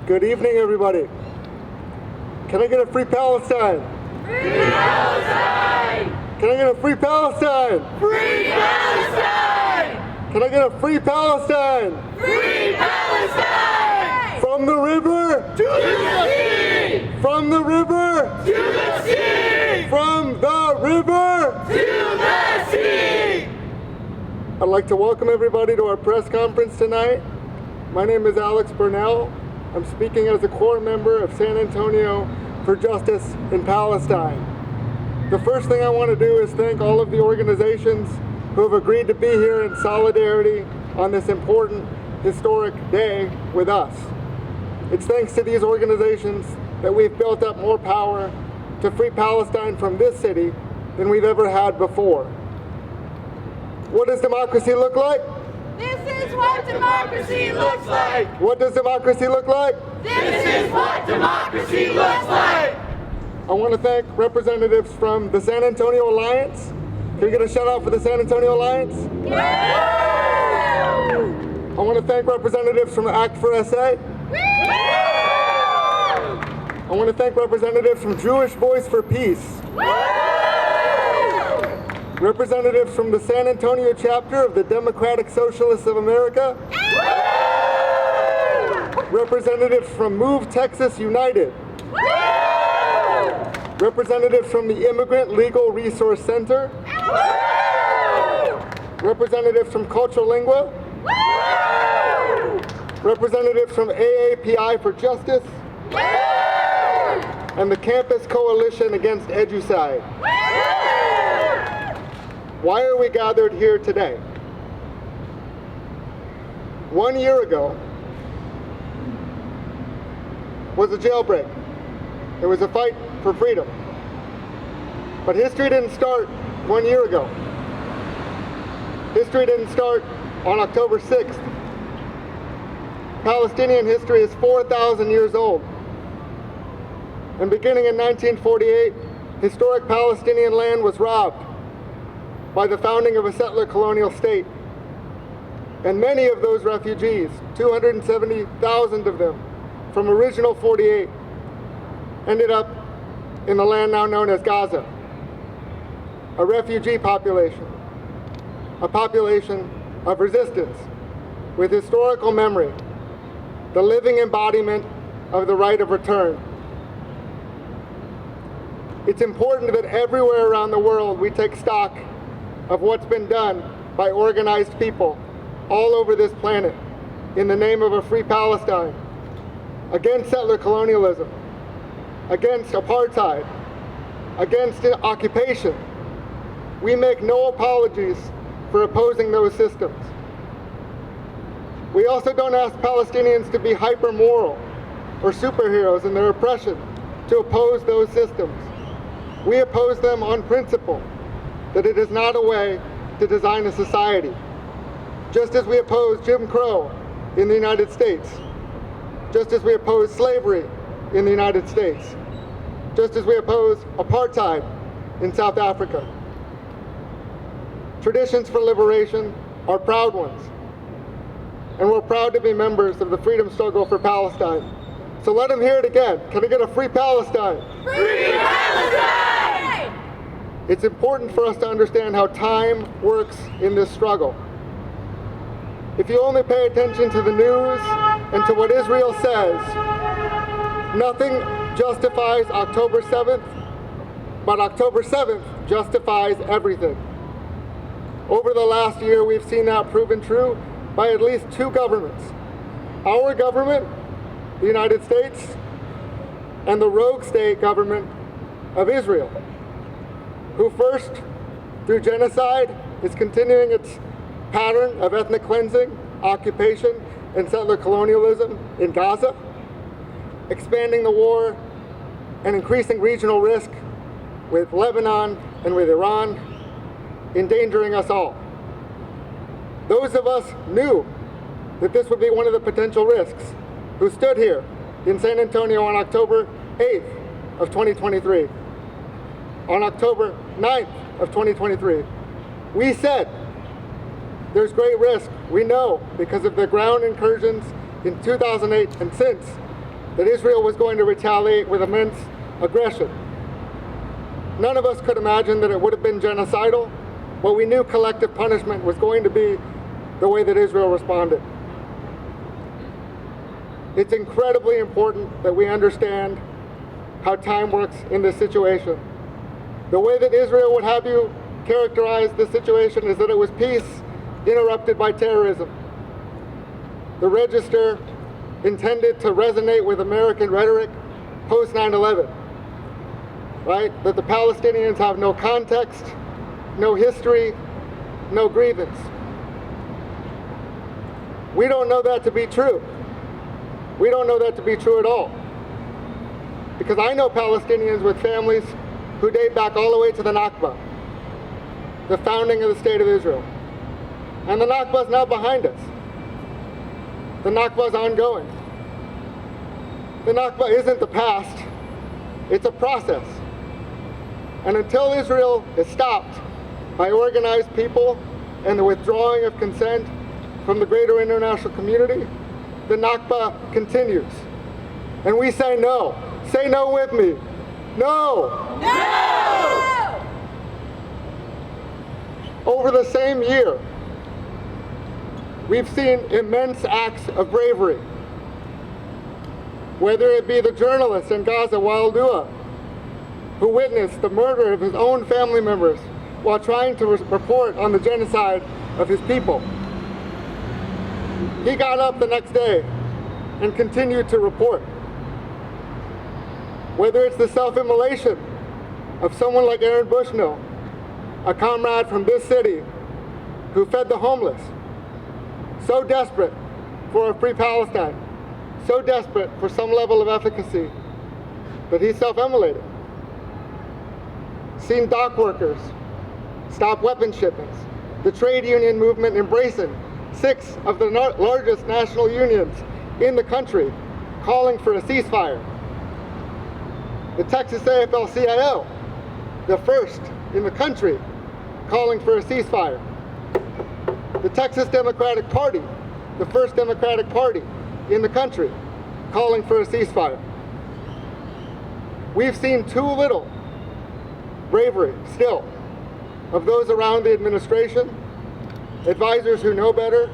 Good evening, everybody. Can I get a free Palestine? Free Palestine! Can I get a free Palestine? Free Palestine! Can I get a free Palestine? Free Palestine! From the river To the sea! From the river To the sea! From the river To the sea! I'd like to welcome everybody to our press conference tonight. My name is Birnel. I'm speaking as a core member of San Antonio for Justice in Palestine. The first thing I want to do is thank all of the organizations who have agreed to be here in solidarity on this important historic day with us. It's thanks to these organizations that we've built up more power to free Palestine from this city than we've ever had before. What does democracy look like? This is what democracy looks like! What does democracy look like? This is what democracy looks like! I want to thank representatives from the San Antonio Alliance. Can we get a shout out for the San Antonio Alliance? Yeah! I want to thank representatives from Act for SA. I want to thank representatives from Jewish Voice for Peace. Representatives from the San Antonio chapter of the Democratic Socialists of America. Representatives from Move Texas United. Representatives from the Immigrant Legal Resource Center. Representatives from Culturingua. Representatives from AAPI for Justice. And the Campus Coalition Against Educide. Why are we gathered here today? 1 year ago was a jailbreak. It was a fight for freedom. But history didn't start 1 year ago. History didn't start on October 6th. Palestinian history is 4,000 years old. And beginning in 1948, historic Palestinian land was robbed by the founding of a settler colonial state. And many of those refugees, 270,000 of them, from original 48, ended up in the land now known as Gaza. A refugee population, a population of resistance with historical memory, the living embodiment of the right of return. It's important that everywhere around the world we take stock of what's been done by organized people all over this planet in the name of a free Palestine, against settler colonialism, against apartheid, against occupation. We make no apologies for opposing those systems. We also don't ask Palestinians to be hyper-moral or superheroes in their oppression to oppose those systems. We oppose them on principle, that it is not a way to design a society. Just as we oppose Jim Crow in the United States, just as we oppose slavery in the United States, just as we oppose apartheid in South Africa. Traditions for liberation are proud ones, and we're proud to be members of the freedom struggle for Palestine. So let them hear it again. Can I get a free Palestine? Free Palestine! It's important for us to understand how time works in this struggle. If you only pay attention to the news and to what Israel says, nothing justifies October 7th, but October 7th justifies everything. Over the last year, we've seen that proven true by at least two governments. Our government, the United States, and the rogue state government of Israel, who first, through genocide, is continuing its pattern of ethnic cleansing, occupation, and settler colonialism in Gaza, expanding the war and increasing regional risk with Lebanon and with Iran, endangering us all. Those of us knew that this would be one of the potential risks, who stood here in San Antonio on October 8th of 2023. On October 9th of 2023, we said there's great risk. We know because of the ground incursions in 2008 and since that Israel was going to retaliate with immense aggression. None of us could imagine that it would have been genocidal, but we knew collective punishment was going to be the way that Israel responded. It's incredibly important that we understand how time works in this situation. The way that Israel would have you characterize this situation is that it was peace interrupted by terrorism. The register intended to resonate with American rhetoric post 9/11, right? That the Palestinians have no context, no history, no grievance. We don't know that to be true. We don't know that to be true at all. Because I know Palestinians with families who date back all the way to the Nakba, the founding of the State of Israel. And the Nakba is now behind us. The Nakba is ongoing. The Nakba isn't the past, it's a process. And until Israel is stopped by organized people and the withdrawing of consent from the greater international community, the Nakba continues. And we say no. Say no with me. No! No! Over the same year, we've seen immense acts of bravery. Whether it be the journalist in Gaza, Arguello, who witnessed the murder of his own family members while trying to report on the genocide of his people. He got up the next day and continued to report. Whether it's the self-immolation of someone like Aaron Bushnell, a comrade from this city who fed the homeless, so desperate for a free Palestine, so desperate for some level of efficacy that he self-immolated. Seen dock workers stop weapon shipments, the trade union movement embracing 6 of the largest national unions in the country calling for a ceasefire. The Texas AFL-CIO, the first in the country, calling for a ceasefire. The Texas Democratic Party, the first Democratic Party in the country, calling for a ceasefire. We've seen too little bravery still of those around the administration, advisors who know better,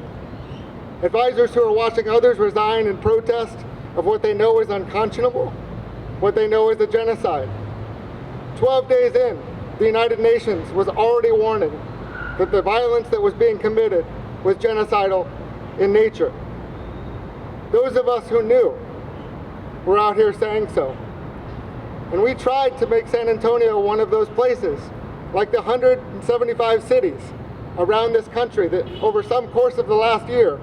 advisors who are watching others resign in protest of what they know is unconscionable, what they know is a genocide. 12 days in, the United Nations was already warning that the violence that was being committed was genocidal in nature. Those of us who knew were out here saying so. And we tried to make San Antonio one of those places, like the 175 cities around this country that over some course of the last year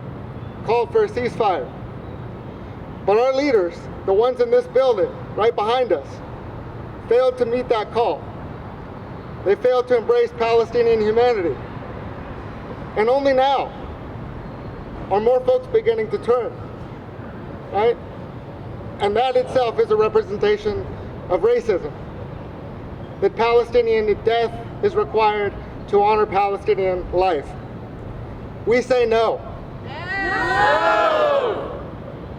called for a ceasefire. But our leaders, the ones in this building, right behind us, failed to meet that call. They failed to embrace Palestinian humanity. And only now are more folks beginning to turn, right? And that itself is a representation of racism. That Palestinian death is required to honor Palestinian life. We say no. No!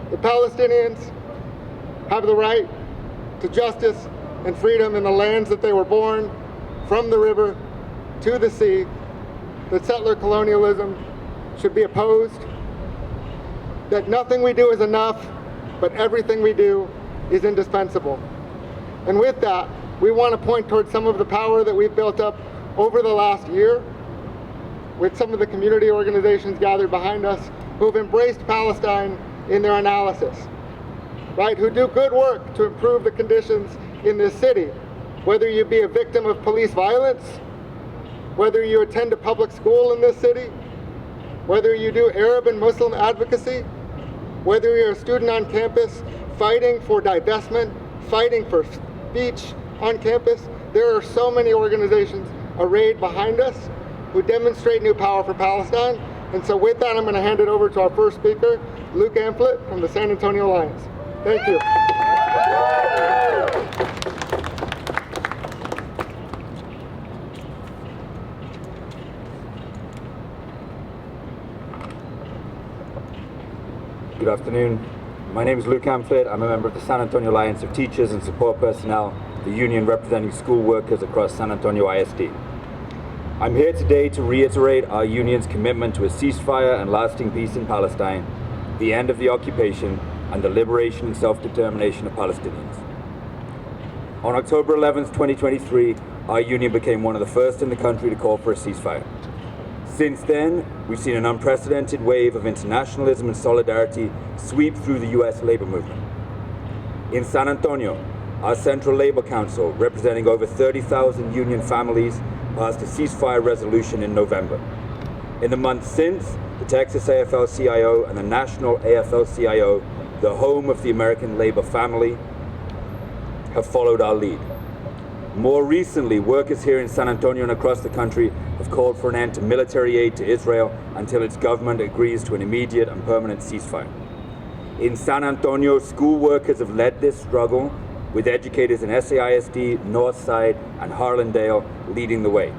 The Palestinians have the right to justice and freedom in the lands that they were born, from the river to the sea, that settler colonialism should be opposed, that nothing we do is enough, but everything we do is indispensable. And with that, we want to point towards some of the power that we've built up over the last year with some of the community organizations gathered behind us who have embraced Palestine in their analysis, right? Who do good work to improve the conditions in this city, whether you be a victim of police violence, whether you attend a public school in this city, whether you do Arab and Muslim advocacy, whether you're a student on campus fighting for divestment, fighting for speech on campus. There are so many organizations arrayed behind us who demonstrate new power for Palestine. And so with that, I'm going to hand it over to our first speaker, Luke Amphlett from the San Antonio Lions. Thank you. Good afternoon. My name is Amphlett. I'm a member of the San Antonio Alliance of Teachers and Support Personnel, the union representing school workers across San Antonio ISD. I'm here today to reiterate our union's commitment to a ceasefire and lasting peace in Palestine, the end of the occupation, and the liberation and self-determination of Palestinians. On October 11th, 2023, our union became one of the first in the country to call for a ceasefire. Since then, we've seen an unprecedented wave of internationalism and solidarity sweep through the US labor movement. In San Antonio, our Central Labor Council, representing over 30,000 union families, passed a ceasefire resolution in November. In the months since, the Texas AFL-CIO and the National AFL-CIO, the home of the American labor family, have followed our lead. More recently, workers here in San Antonio and across the country have called for an end to military aid to Israel until its government agrees to an immediate and permanent ceasefire. In San Antonio, school workers have led this struggle, with educators in SAISD, Northside, and Harlandale leading the way.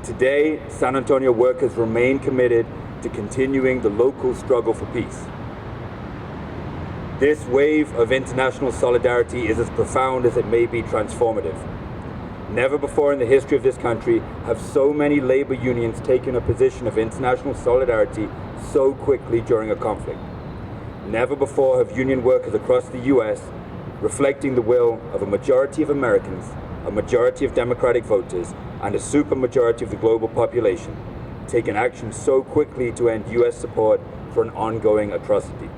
Today, San Antonio workers remain committed to continuing the local struggle for peace. This wave of international solidarity is as profound as it may be transformative. Never before in the history of this country have so many labor unions taken a position of international solidarity so quickly during a conflict. Never before have union workers across the US, reflecting the will of a majority of Americans, a majority of Democratic voters, and a supermajority of the global population, taken action so quickly to end US support for an ongoing atrocity.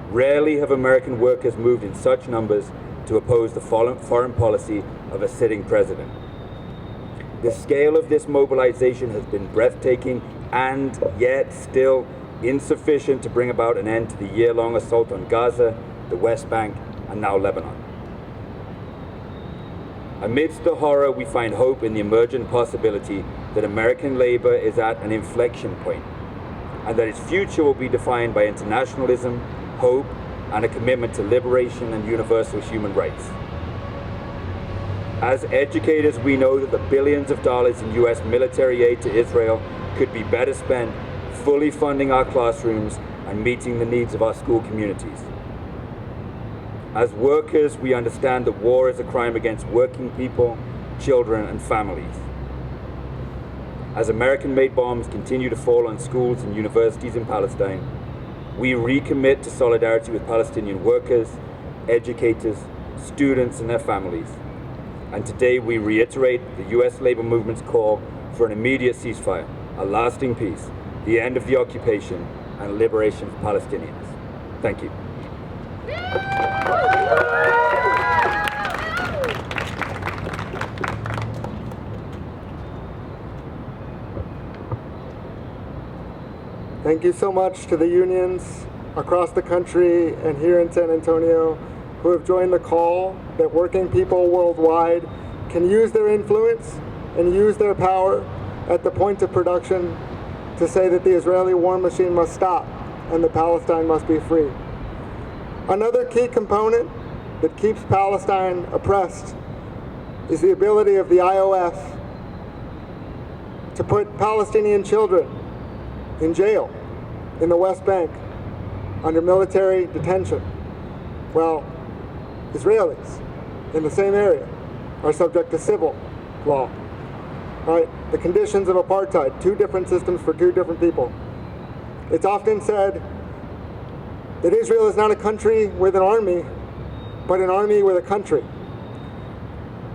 Rarely have American workers moved in such numbers to oppose the foreign policy of a sitting president. The scale of this mobilization has been breathtaking and yet still insufficient to bring about an end to the year-long assault on Gaza, the West Bank, and now Lebanon. Amidst the horror, we find hope in the emergent possibility that American labor is at an inflection point, and that its future will be defined by internationalism, hope, and a commitment to liberation and universal human rights. As educators, we know that the billions of dollars in US military aid to Israel could be better spent fully funding our classrooms and meeting the needs of our school communities. As workers, we understand that war is a crime against working people, children, and families. As American-made bombs continue to fall on schools and universities in Palestine, we recommit to solidarity with Palestinian workers, educators, students, and their families. And today we reiterate the US labor movement's call for an immediate ceasefire, a lasting peace, the end of the occupation, and liberation of Palestinians. Thank you. Thank you so much to the unions across the country and here in San Antonio who have joined the call that working people worldwide can use their influence and use their power at the point of production to say that the Israeli war machine must stop and that Palestine must be free. Another key component that keeps Palestine oppressed is the ability of the IOF to put Palestinian children in jail in the West Bank under military detention. Well, Israelis in the same area are subject to civil law. Right? The conditions of apartheid, two different systems for two different people. It's often said that Israel is not a country with an army, but an army with a country.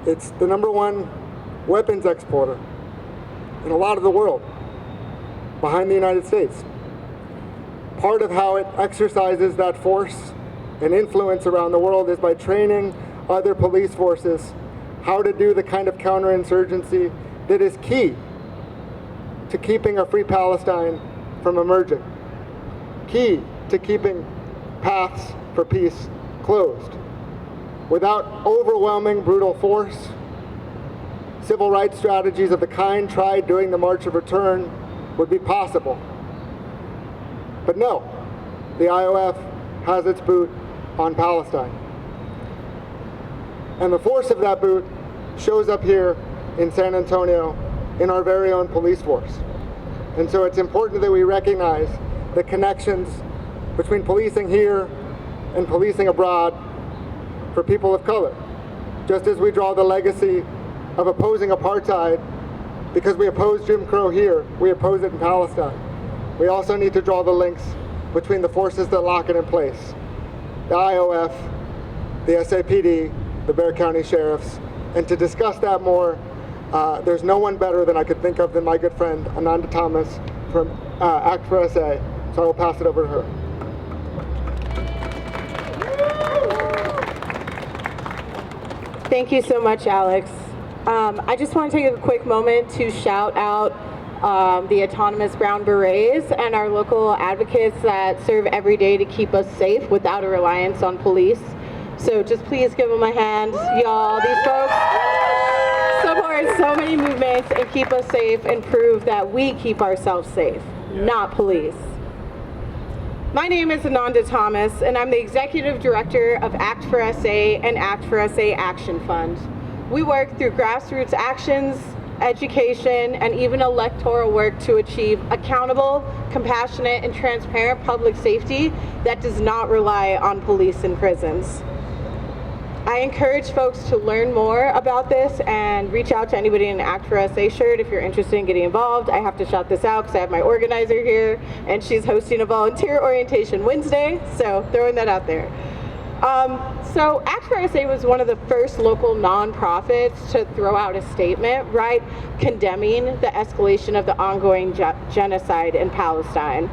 It's the #1 weapons exporter in a lot of the world, behind the United States. Part of how it exercises that force and influence around the world is by training other police forces how to do the kind of counterinsurgency that is key to keeping a free Palestine from emerging, key to keeping paths for peace closed. Without overwhelming brutal force, civil rights strategies of the kind tried during the March of Return would be possible. But no, the IOF has its boot on Palestine. And the force of that boot shows up here in San Antonio in our very own police force. And so it's important that we recognize the connections between policing here and policing abroad for people of color. Just as we draw the legacy of opposing apartheid because we oppose Jim Crow here, we oppose it in Palestine. We also need to draw the links between the forces that lock it in place. The IOF, the SAPD, the Bexar County Sheriffs, and to discuss that more, there's no one better than I could think of than my good friend Ananda Tomas from Act for SA, so I will pass it over to her. Thank you so much, Alex. I just want to take a quick moment to shout out the Autonomous Brown Berets and our local advocates that serve every day to keep us safe without a reliance on police. So just please give them a hand, y'all. These folks support so many movements and keep us safe and prove that we keep ourselves safe, not police. My name is Ananda Tomas, and I'm the Executive Director of Act for SA and Act for SA Action Fund. We work through grassroots actions, education, and even electoral work to achieve accountable, compassionate, and transparent public safety that does not rely on police and prisons. I encourage folks to learn more about this and reach out to anybody in an Act for SA shirt if you're interested in getting involved. I have to shout this out because I have my organizer here, and she's hosting a volunteer orientation Wednesday, so throwing that out there. So Act for SA was one of the first local nonprofits to throw out a statement, right, condemning the escalation of the ongoing genocide in Palestine.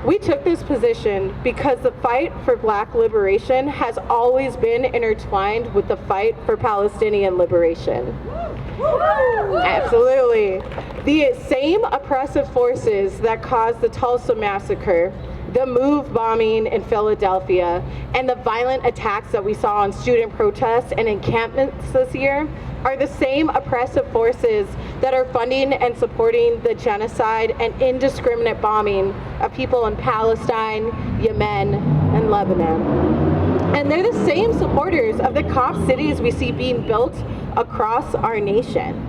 We took this position because the fight for Black liberation has always been intertwined with the fight for Palestinian liberation. Absolutely. The same oppressive forces that caused the Tulsa massacre, the MOVE bombing in Philadelphia, and the violent attacks that we saw on student protests and encampments this year are the same oppressive forces that are funding and supporting the genocide and indiscriminate bombing of people in Palestine, Yemen, and Lebanon. And they're the same supporters of the cop cities we see being built across our nation.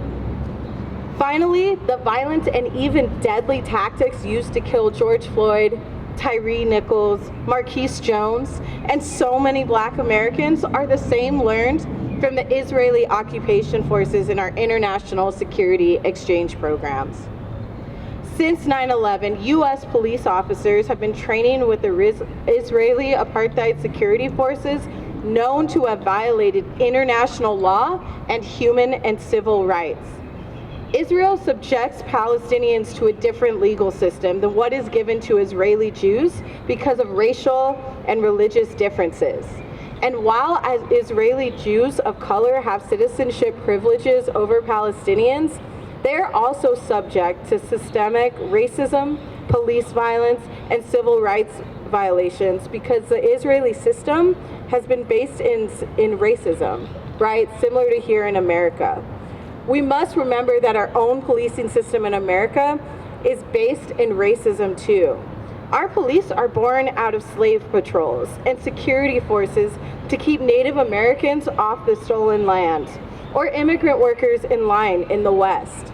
Finally, the violent and even deadly tactics used to kill George Floyd, Tyree Nichols, Marquise Jones, and so many Black Americans are the same learned from the Israeli occupation forces in our international security exchange programs. Since 9/11, U.S. police officers have been training with the Israeli apartheid security forces known to have violated international law and human and civil rights. Israel subjects Palestinians to a different legal system than what is given to Israeli Jews because of racial and religious differences. And while as Israeli Jews of color have citizenship privileges over Palestinians, they're also subject to systemic racism, police violence, and civil rights violations because the Israeli system has been based in racism, right? Similar to here in America. We must remember that our own policing system in America is based in racism too. Our police are born out of slave patrols and security forces to keep Native Americans off the stolen land, or immigrant workers in line in the West.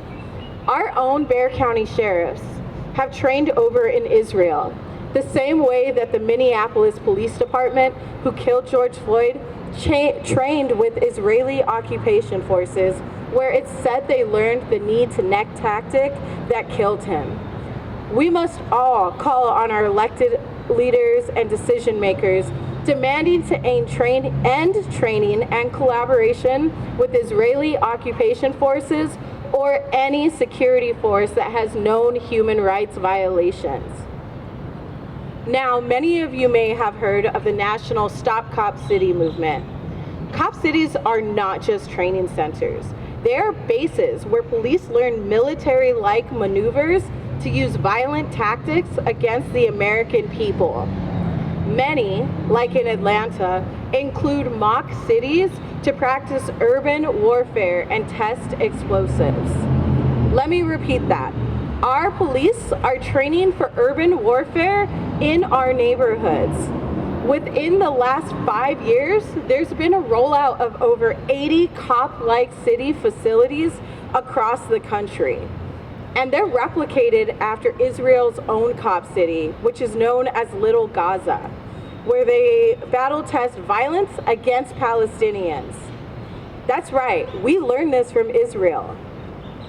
Our own Bexar County sheriffs have trained over in Israel, the same way that the Minneapolis Police Department, who killed George Floyd, trained with Israeli occupation forces, where it said they learned the knee to neck tactic that killed him. We must all call on our elected leaders and decision makers demanding to end training and collaboration with Israeli occupation forces or any security force that has known human rights violations. Now, many of you may have heard of the national Stop Cop City movement. Cop cities are not just training centers. They are bases where police learn military-like maneuvers to use violent tactics against the American people. Many, like in Atlanta, include mock cities to practice urban warfare and test explosives. Let me repeat that. Our police are training for urban warfare in our neighborhoods. Within the last 5 years, there's been a rollout of over 80 cop-like city facilities across the country. and they're replicated after Israel's own cop city, which is known as Little Gaza, where they battle test violence against Palestinians. That's right, we learned this from Israel.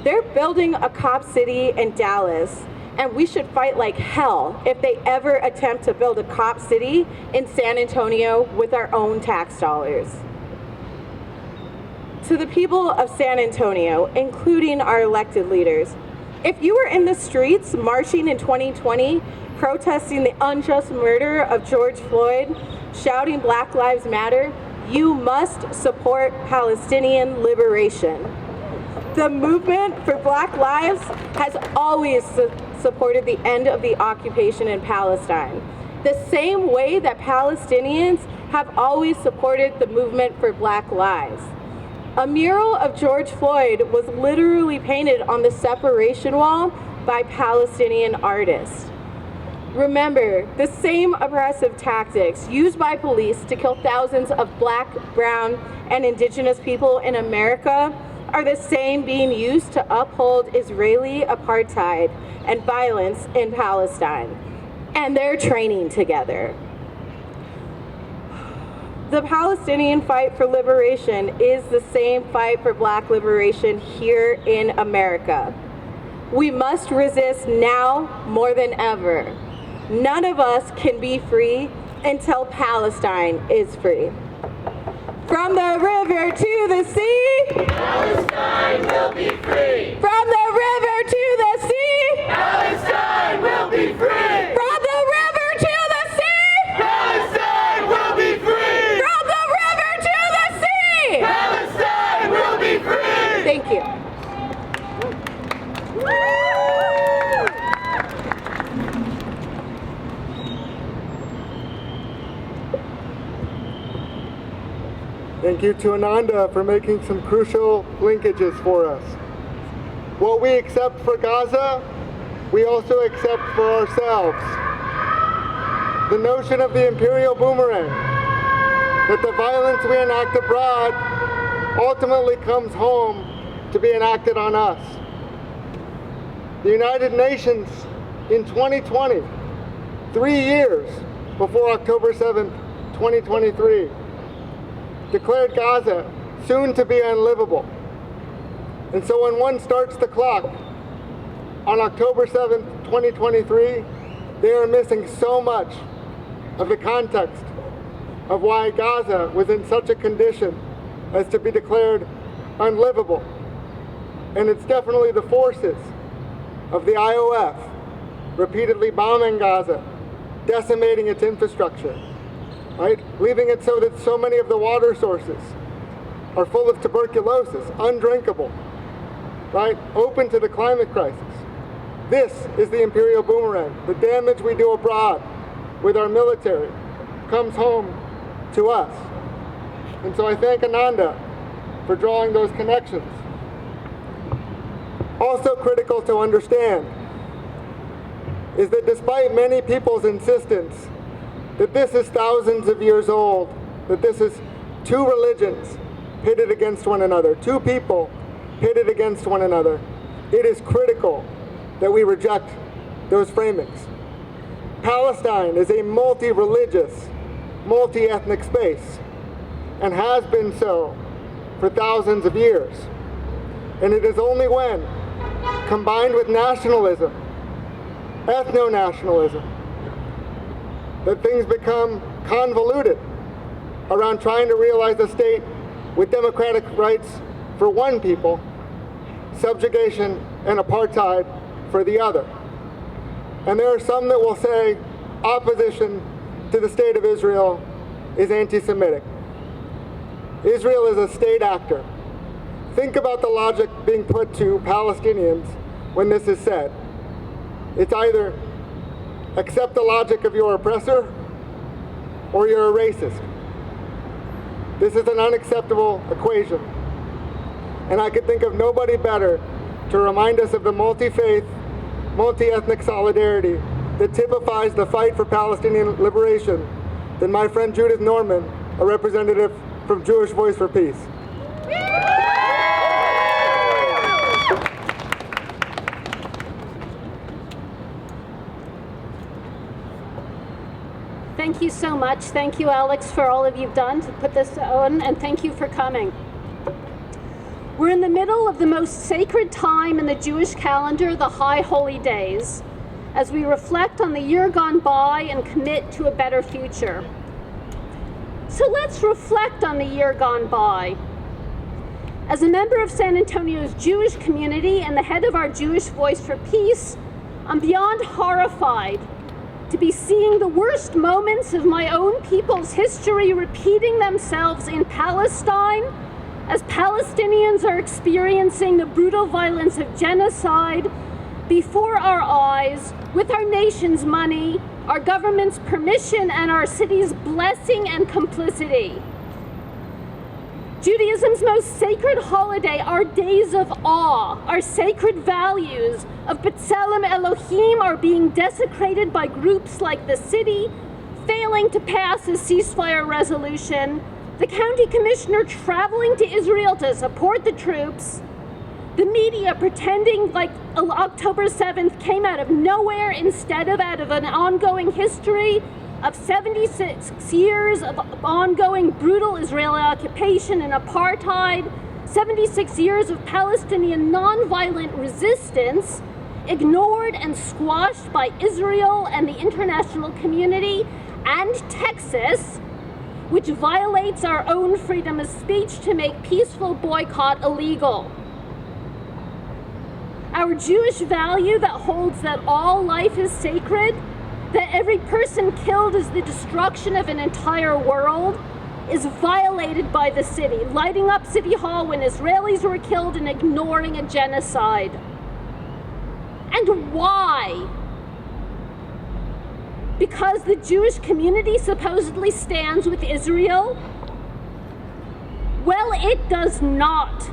They're building a cop city in Dallas, and we should fight like hell if they ever attempt to build a cop city in San Antonio with our own tax dollars. To the people of San Antonio, including our elected leaders, if you were in the streets marching in 2020, protesting the unjust murder of George Floyd, shouting Black Lives Matter, you must support Palestinian liberation. The movement for Black Lives has always supported the end of the occupation in Palestine, the same way that Palestinians have always supported the movement for Black Lives. A mural of George Floyd was literally painted on the separation wall by Palestinian artists. Remember, the same oppressive tactics used by police to kill thousands of Black, brown, and indigenous people in America are the same being used to uphold Israeli apartheid and violence in Palestine. And they're training together. The Palestinian fight for liberation is the same fight for Black liberation here in America. We must resist now more than ever. None of us can be free until Palestine is free. From the river to the sea, Palestine will be free. from the river to the sea, Palestine will be free. from the river to the sea, Palestine will be free. from the river to the sea. Palestine will be free. Thank you. Thank you to Ananda for making some crucial linkages for us. What we accept for Gaza, we also accept for ourselves. The notion of the imperial boomerang, that the violence we enact abroad ultimately comes home to be enacted on us. The United Nations in 2020, 3 years before October 7th, 2023, declared Gaza soon to be unlivable. And so when one starts the clock on October 7th, 2023, they are missing so much of the context of why Gaza was in such a condition as to be declared unlivable. And it's definitely the forces of the IOF repeatedly bombing Gaza, decimating its infrastructure, right? Leaving it so that so many of the water sources are full of tuberculosis, undrinkable, right? Open to the climate crisis. This is the imperial boomerang. The damage we do abroad with our military comes home to us. And so I thank Ananda for drawing those connections. Also critical to understand is that despite many people's insistence that this is thousands of years old, that this is two religions pitted against one another, two people pitted against one another, it is critical that we reject those framings. Palestine is a multi-religious, multi-ethnic space, and has been so for thousands of years. And it is only when, combined with nationalism, ethno-nationalism, that things become convoluted around trying to realize a state with democratic rights for one people, subjugation and apartheid for the other. And there are some that will say opposition to the state of Israel is anti-Semitic. Israel is a state actor. Think about the logic being put to Palestinians when this is said. It's either accept the logic of your oppressor or you're a racist. This is an unacceptable equation. And I could think of nobody better to remind us of the multi-faith, multi-ethnic solidarity that typifies the fight for Palestinian liberation than my friend Judith Norman, a representative from Jewish Voice for Peace. Thank you so much. Thank you, Alex, for all of you've done to put this on, and thank you for coming. We're in the middle of the most sacred time in the Jewish calendar, the High Holy Days, as we reflect on the year gone by and commit to a better future. So let's reflect on the year gone by. As a member of San Antonio's Jewish community and the head of our Jewish Voice for Peace, I'm beyond horrified to be seeing the worst moments of my own people's history repeating themselves in Palestine, as Palestinians are experiencing the brutal violence of genocide before our eyes, with our nation's money, our government's permission, and our city's blessing and complicity. Judaism's most sacred holiday, our days of awe, our sacred values of B'Tselem Elohim are being desecrated by groups like the city, failing to pass a ceasefire resolution, the county commissioner traveling to Israel to support the troops, the media pretending like October 7th came out of nowhere instead of out of an ongoing history of 76 years of ongoing brutal Israeli occupation and apartheid, 76 years of Palestinian nonviolent resistance, ignored and squashed by Israel and the international community, and Texas, which violates our own freedom of speech to make peaceful boycott illegal. Our Jewish value that holds that all life is sacred, that every person killed is the destruction of an entire world, is violated by the city, lighting up City Hall when Israelis were killed and ignoring a genocide. And why? Because the Jewish community supposedly stands with Israel? Well, it does not.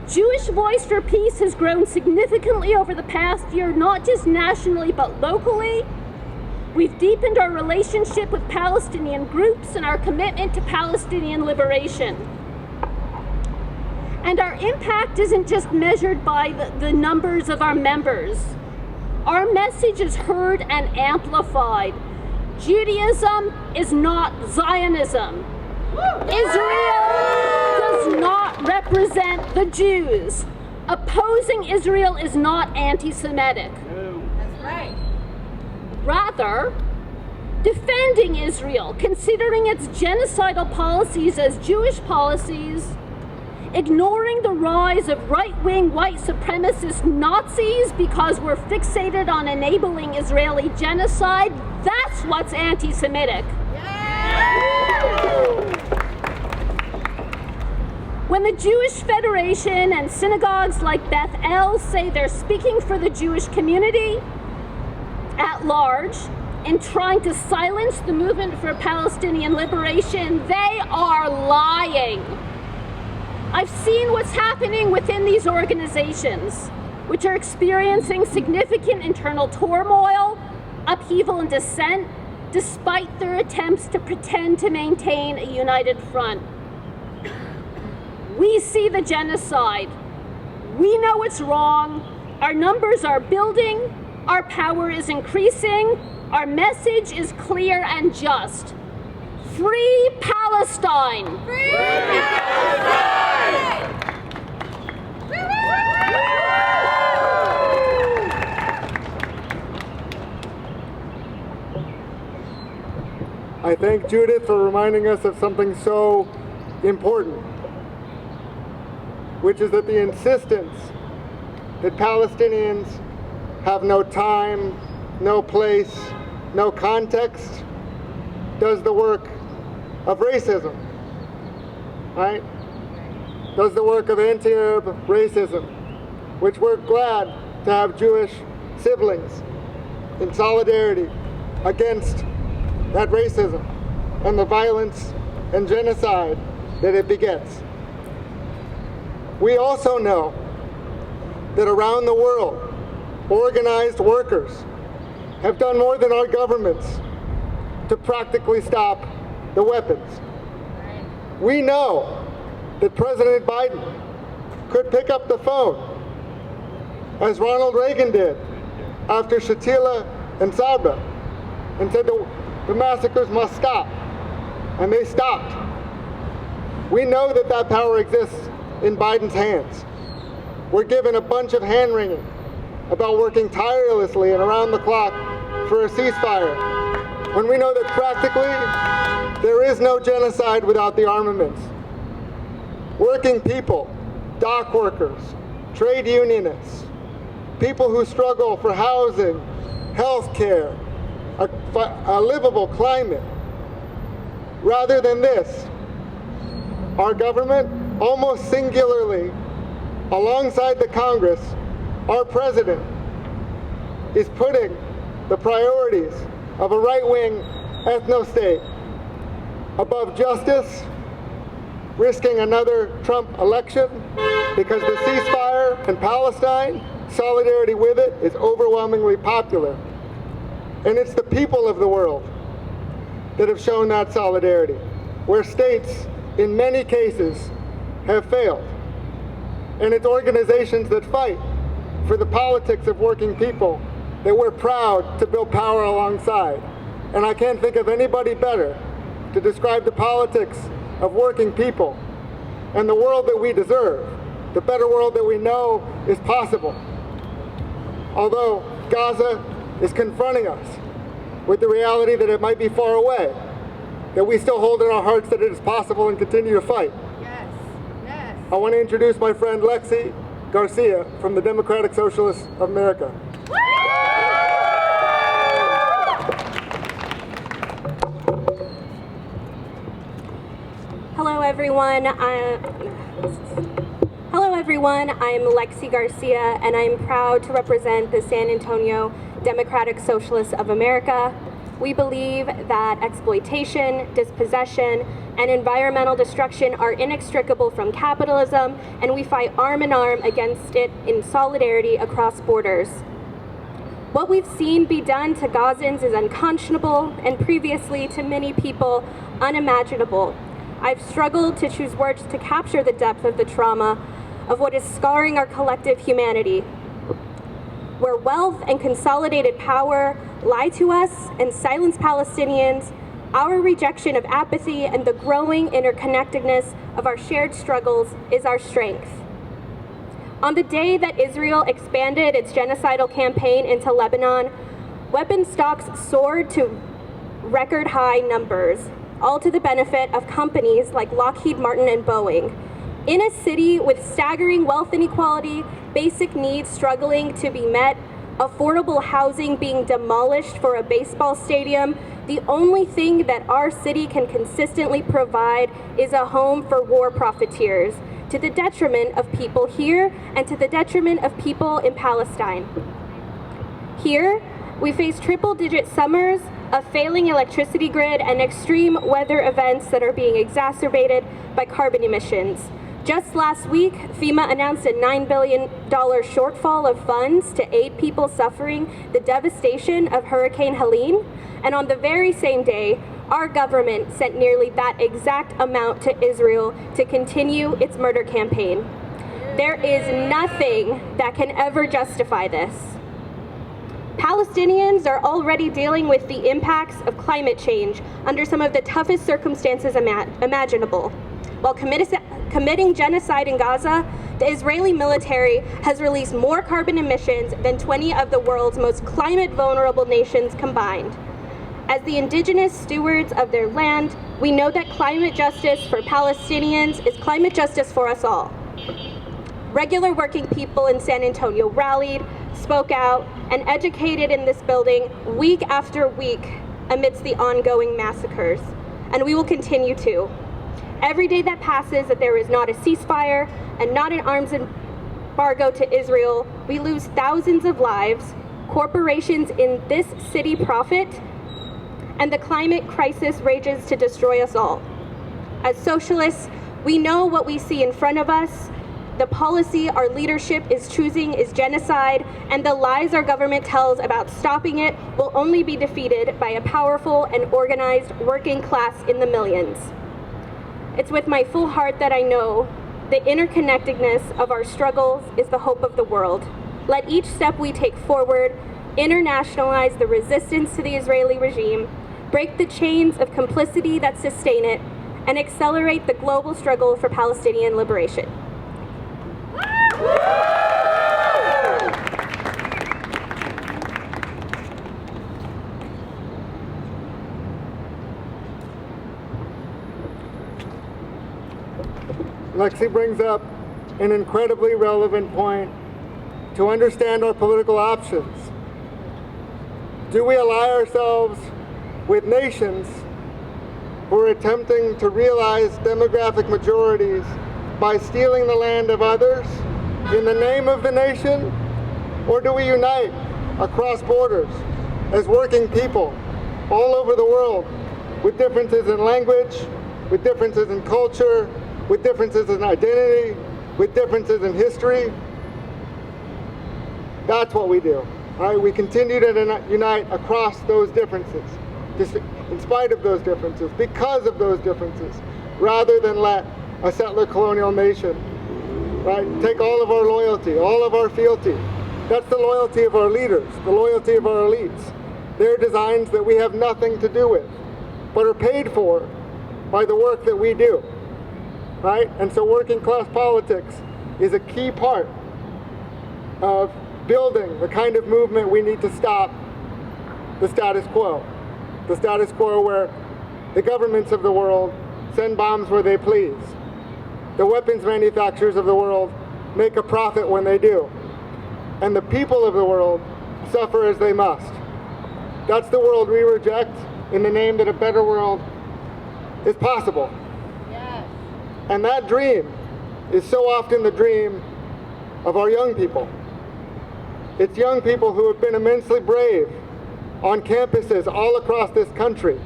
Jewish Voice for Peace has grown significantly over the past year, not just nationally, but locally. We've deepened our relationship with Palestinian groups and our commitment to Palestinian liberation. And our impact isn't just measured by the numbers of our members. Our message is heard and amplified. Judaism is not Zionism. Israel does not represent the Jews. Opposing Israel is not anti-Semitic. That's right. Rather, defending Israel, considering its genocidal policies as Jewish policies, ignoring the rise of right-wing white supremacist Nazis because we're fixated on enabling Israeli genocide, that's what's anti-Semitic. When the Jewish Federation and synagogues like Beth El say they're speaking for the Jewish community at large in trying to silence the movement for Palestinian liberation, they are lying. I've seen what's happening within these organizations, which are experiencing significant internal turmoil, upheaval, and dissent, despite their attempts to pretend to maintain a united front. We see the genocide. We know it's wrong. Our numbers are building. Our power is increasing. Our message is clear and just. Free Palestine! Free Palestine! I thank Judith for reminding us of something so important, which is that the insistence that Palestinians have no time, no place, no context, does the work of racism, right? Does the work of anti-Arab racism, which we're glad to have Jewish siblings in solidarity against that racism and the violence and genocide that it begets. We also know that around the world, organized workers have done more than our governments to practically stop the weapons. We know that President Biden could pick up the phone, as Ronald Reagan did after Shatila and Sabra, and said The massacres must stop, and they stopped. We know that that power exists in Biden's hands. We're given a bunch of hand-wringing about working tirelessly and around the clock for a ceasefire, when we know that practically there is no genocide without the armaments. Working people, dock workers, trade unionists, people who struggle for housing, health care, a livable climate. Rather than this, our government, almost singularly, alongside the Congress, our president, is putting the priorities of a right-wing ethno-state above justice, risking another Trump election because the ceasefire in Palestine, solidarity with it, is overwhelmingly popular. And it's the people of the world that have shown that solidarity, where states, in many cases, have failed. And it's organizations that fight for the politics of working people that we're proud to build power alongside. And I can't think of anybody better to describe the politics of working people and the world that we deserve, the better world that we know is possible. Although Gaza is confronting us with the reality that it might be far away, that we still hold in our hearts that it is possible and continue to fight. Yes, yes. I want to introduce my friend Lexy Garcia from the Democratic Socialists of America. Hello everyone, I'm Lexy Garcia and I'm proud to represent the San Antonio Democratic Socialists of America. We believe that exploitation, dispossession, and environmental destruction are inextricable from capitalism, and we fight arm in arm against it in solidarity across borders. What we've seen be done to Gazans is unconscionable, and previously to many people, unimaginable. I've struggled to choose words to capture the depth of the trauma of what is scarring our collective humanity. Where wealth and consolidated power lie to us and silence Palestinians, our rejection of apathy and the growing interconnectedness of our shared struggles is our strength. On the day that Israel expanded its genocidal campaign into Lebanon, weapon stocks soared to record high numbers, all to the benefit of companies like Lockheed Martin and Boeing. In a city with staggering wealth inequality, basic needs struggling to be met, affordable housing being demolished for a baseball stadium, the only thing that our city can consistently provide is a home for war profiteers, to the detriment of people here and to the detriment of people in Palestine. Here, we face triple-digit summers, a failing electricity grid, and extreme weather events that are being exacerbated by carbon emissions. Just last week, FEMA announced a $9 billion shortfall of funds to aid people suffering the devastation of Hurricane Helene, and on the very same day, our government sent nearly that exact amount to Israel to continue its murder campaign. There is nothing that can ever justify this. Palestinians are already dealing with the impacts of climate change under some of the toughest circumstances imaginable. While committing genocide in Gaza, the Israeli military has released more carbon emissions than 20 of the world's most climate-vulnerable nations combined. As the indigenous stewards of their land, we know that climate justice for Palestinians is climate justice for us all. Regular working people in San Antonio rallied, spoke out, and educated in this building week after week amidst the ongoing massacres, and we will continue to. Every day that passes that there is not a ceasefire and not an arms embargo to Israel, we lose thousands of lives, corporations in this city profit, and the climate crisis rages to destroy us all. As socialists, we know what we see in front of us. The policy our leadership is choosing is genocide, and the lies our government tells about stopping it will only be defeated by a powerful and organized working class in the millions. It's with my full heart that I know the interconnectedness of our struggles is the hope of the world. Let each step we take forward internationalize the resistance to the Israeli regime, break the chains of complicity that sustain it, and accelerate the global struggle for Palestinian liberation. Lexy brings up an incredibly relevant point to understand our political options. Do we ally ourselves with nations who are attempting to realize demographic majorities by stealing the land of others in the name of the nation? Or do we unite across borders as working people all over the world with differences in language, with differences in culture, with differences in identity, with differences in history? That's what we do. All right? We continue to unite across those differences, just in spite of those differences, because of those differences, rather than let a settler colonial nation, right, take all of our loyalty, all of our fealty. That's the loyalty of our leaders, the loyalty of our elites. They're designs that we have nothing to do with, but are paid for by the work that we do. Right? And so working class politics is a key part of building the kind of movement we need to stop the status quo. The status quo where the governments of the world send bombs where they please. The weapons manufacturers of the world make a profit when they do. And the people of the world suffer as they must. That's the world we reject in the name that a better world is possible. And that dream is so often the dream of our young people. It's young people who have been immensely brave on campuses all across this country,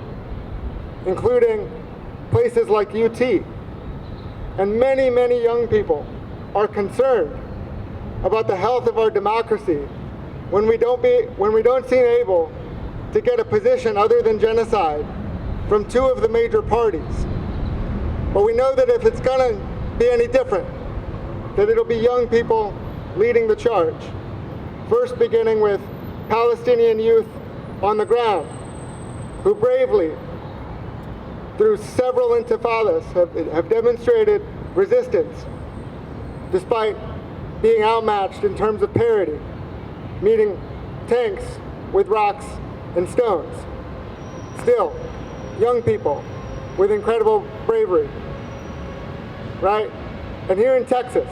including places like UT. And many, many young people are concerned about the health of our democracy when we don't seem able to get a position other than genocide from two of the major parties. But we know that if it's gonna be any different, that it'll be young people leading the charge. First beginning with Palestinian youth on the ground, who bravely, through several intifadas, have demonstrated resistance, despite being outmatched in terms of parity, meeting tanks with rocks and stones. Still, young people with incredible bravery. Right? And here in Texas,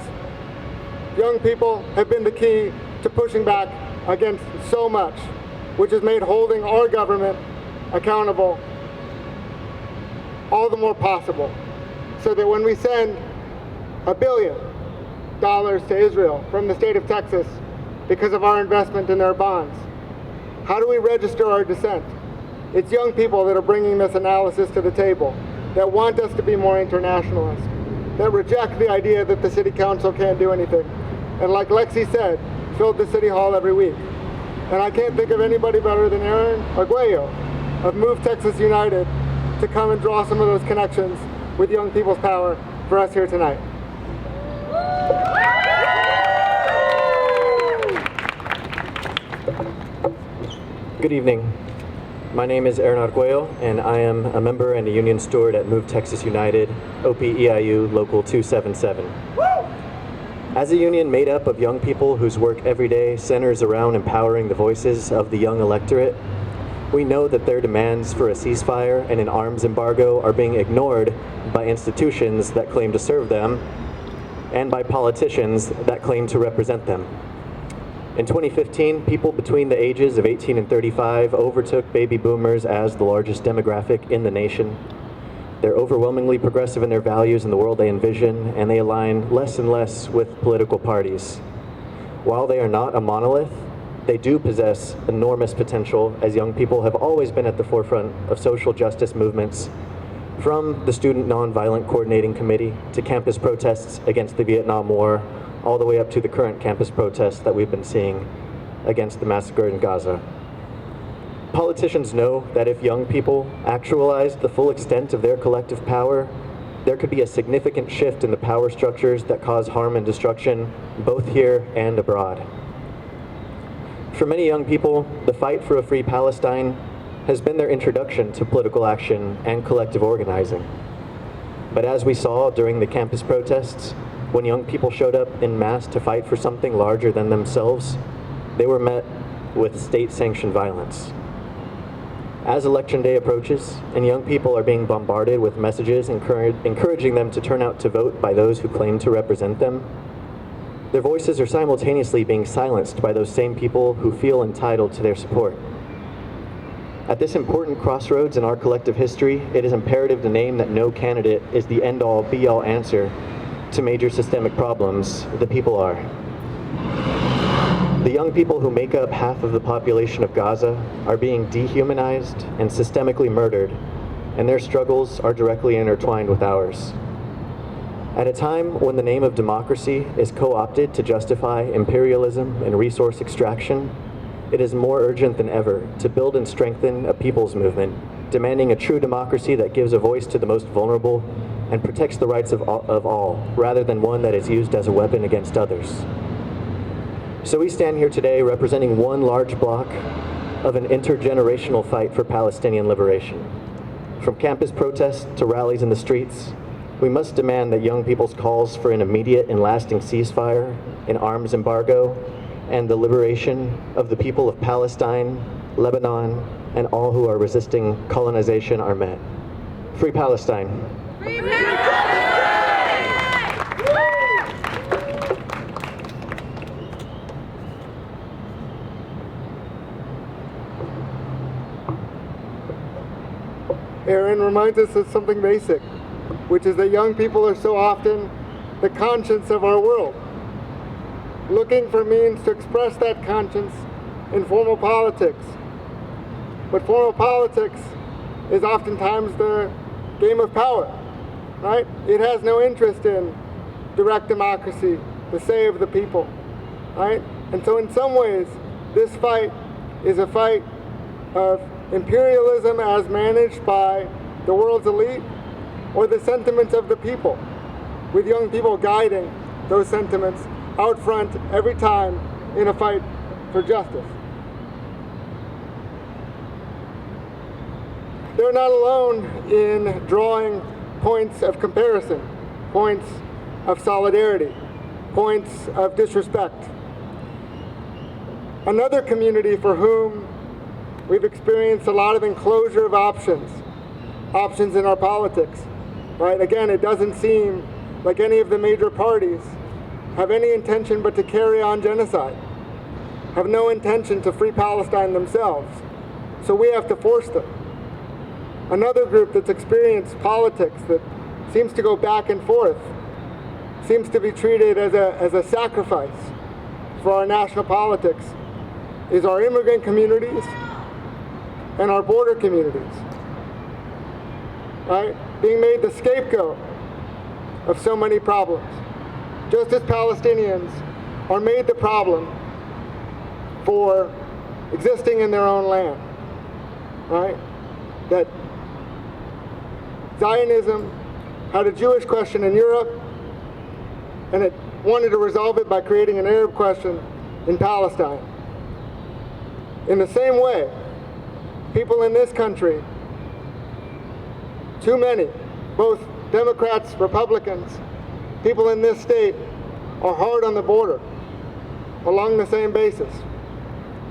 young people have been the key to pushing back against so much, which has made holding our government accountable all the more possible. So that when we send $1 billion to Israel from the state of Texas because of our investment in their bonds, how do we register our dissent? It's young people that are bringing this analysis to the table, that want us to be more internationalist, that reject the idea that the city council can't do anything. And like Lexy said, filled the city hall every week. And I can't think of anybody better than Arguello of Move Texas United to come and draw some of those connections with Young People's Power for us here tonight. Good evening. My name is Arguello, and I am a member and a union steward at Move Texas United, OPEIU Local 277. As a union made up of young people whose work every day centers around empowering the voices of the young electorate, we know that their demands for a ceasefire and an arms embargo are being ignored by institutions that claim to serve them and by politicians that claim to represent them. In 2015, people between the ages of 18 and 35 overtook baby boomers as the largest demographic in the nation. They're overwhelmingly progressive in their values and the world they envision, and they align less and less with political parties. While they are not a monolith, they do possess enormous potential, as young people have always been at the forefront of social justice movements, from the Student Nonviolent Coordinating Committee to campus protests against the Vietnam War, all the way up to the current campus protests that we've been seeing against the massacre in Gaza. Politicians know that if young people actualized the full extent of their collective power, there could be a significant shift in the power structures that cause harm and destruction, both here and abroad. For many young people, the fight for a free Palestine has been their introduction to political action and collective organizing. But as we saw during the campus protests, when young people showed up en masse to fight for something larger than themselves, they were met with state-sanctioned violence. As Election Day approaches, and young people are being bombarded with messages encouraging them to turn out to vote by those who claim to represent them, their voices are simultaneously being silenced by those same people who feel entitled to their support. At this important crossroads in our collective history, it is imperative to name that no candidate is the end-all, be-all answer to major systemic problems. The people are. The young people who make up half of the population of Gaza are being dehumanized and systemically murdered, and their struggles are directly intertwined with ours. At a time when the name of democracy is co-opted to justify imperialism and resource extraction, it is more urgent than ever to build and strengthen a people's movement, demanding a true democracy that gives a voice to the most vulnerable and protects the rights of all, rather than one that is used as a weapon against others. So we stand here today representing one large block of an intergenerational fight for Palestinian liberation. From campus protests to rallies in the streets, we must demand that young people's calls for an immediate and lasting ceasefire, an arms embargo, and the liberation of the people of Palestine, Lebanon, and all who are resisting colonization are met. Free Palestine. Free Palestine! Aaron reminds us of something basic, which is that young people are so often the conscience of our world, looking for means to express that conscience in formal politics. But formal politics is oftentimes the game of power, right? It has no interest in direct democracy, the say of the people, right? And so in some ways, this fight is a fight of imperialism as managed by the world's elite, or the sentiments of the people, with young people guiding those sentiments out front every time in a fight for justice. They're not alone in drawing points of comparison, points of solidarity, points of disrespect. Another community for whom we've experienced a lot of enclosure of options in our politics, right? Again, it doesn't seem like any of the major parties have any intention but to carry on genocide, have no intention to free Palestine themselves. So we have to force them. Another group that's experienced politics that seems to go back and forth, seems to be treated as a sacrifice for our national politics, is our immigrant communities and our border communities, right? Being made the scapegoat of so many problems. Just as Palestinians are made the problem for existing in their own land, right? That Zionism had a Jewish question in Europe, and it wanted to resolve it by creating an Arab question in Palestine. In the same way, people in this country, too many, both Democrats, Republicans, people in this state are hard on the border along the same basis,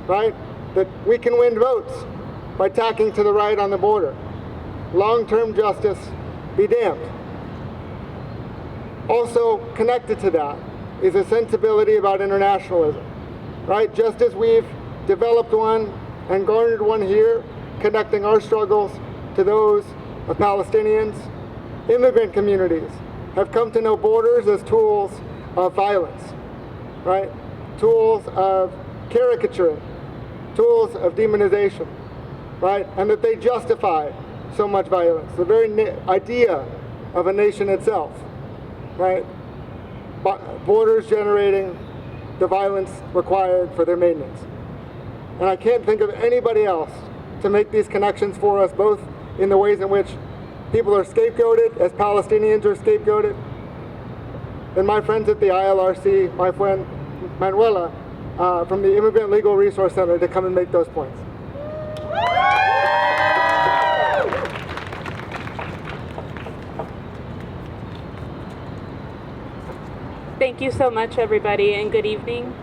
right? That we can win votes by tacking to the right on the border. Long-term justice be damned. Also connected to that is a sensibility about internationalism, right? Just as we've developed one and garnered one here, connecting our struggles to those of Palestinians, immigrant communities have come to know borders as tools of violence, right? Tools of caricaturing, tools of demonization, right? And that they justify so much violence, the very idea of a nation itself, right? Borders generating the violence required for their maintenance. And I can't think of anybody else to make these connections for us, both in the ways in which people are scapegoated, as Palestinians are scapegoated, than my friends at the ILRC, my friend Manuela from the Immigrant Legal Resource Center, to come and make those points. Thank you so much, everybody, and good evening.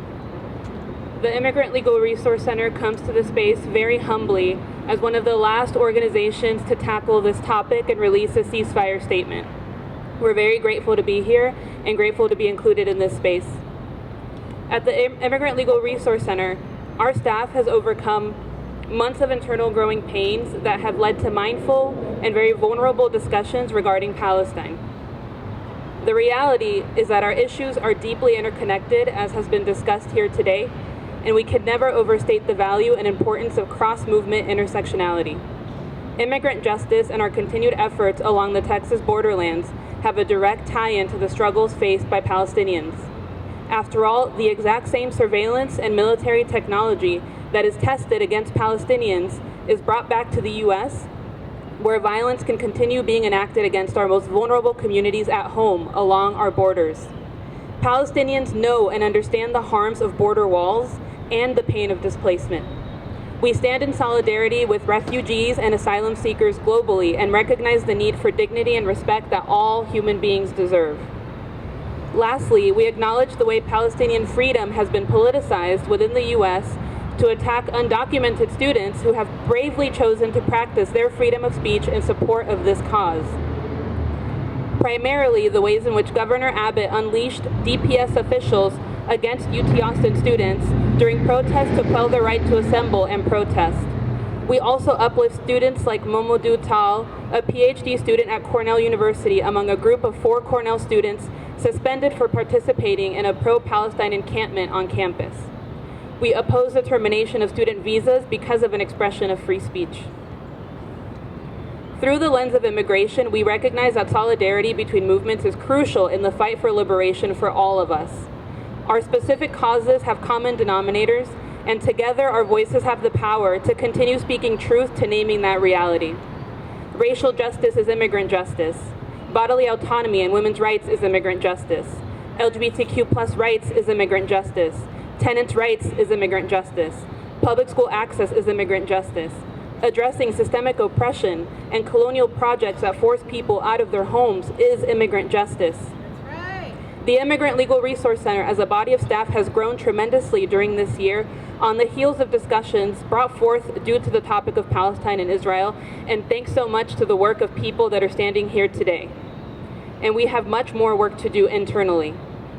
The Immigrant Legal Resource Center comes to the space very humbly as one of the last organizations to tackle this topic and release a ceasefire statement. We're very grateful to be here and grateful to be included in this space. At the Immigrant Legal Resource Center, our staff has overcome months of internal growing pains that have led to mindful and very vulnerable discussions regarding Palestine. The reality is that our issues are deeply interconnected, as has been discussed here today, and we can never overstate the value and importance of cross-movement intersectionality. Immigrant justice and our continued efforts along the Texas borderlands have a direct tie-in to the struggles faced by Palestinians. After all, the exact same surveillance and military technology that is tested against Palestinians is brought back to the U.S., where violence can continue being enacted against our most vulnerable communities at home along our borders. Palestinians know and understand the harms of border walls and the pain of displacement. We stand in solidarity with refugees and asylum seekers globally and recognize the need for dignity and respect that all human beings deserve. Lastly, we acknowledge the way Palestinian freedom has been politicized within the U.S. to attack undocumented students who have bravely chosen to practice their freedom of speech in support of this cause. Primarily, the ways in which Governor Abbott unleashed DPS officials against UT Austin students during protests to quell their right to assemble and protest. We also uplift students like Momodou Tal, a PhD student at Cornell University, among a group of 4 Cornell students suspended for participating in a pro-Palestine encampment on campus. We oppose the termination of student visas because of an expression of free speech. Through the lens of immigration, we recognize that solidarity between movements is crucial in the fight for liberation for all of us. Our specific causes have common denominators, and together our voices have the power to continue speaking truth to naming that reality. Racial justice is immigrant justice. Bodily autonomy and women's rights is immigrant justice. LGBTQ+ rights is immigrant justice. Tenants' rights is immigrant justice. Public school access is immigrant justice. Addressing systemic oppression and colonial projects that force people out of their homes is immigrant justice. The Immigrant Legal Resource Center as a body of staff has grown tremendously during this year on the heels of discussions brought forth due to the topic of Palestine and Israel, and thanks so much to the work of people that are standing here today. And we have much more work to do internally.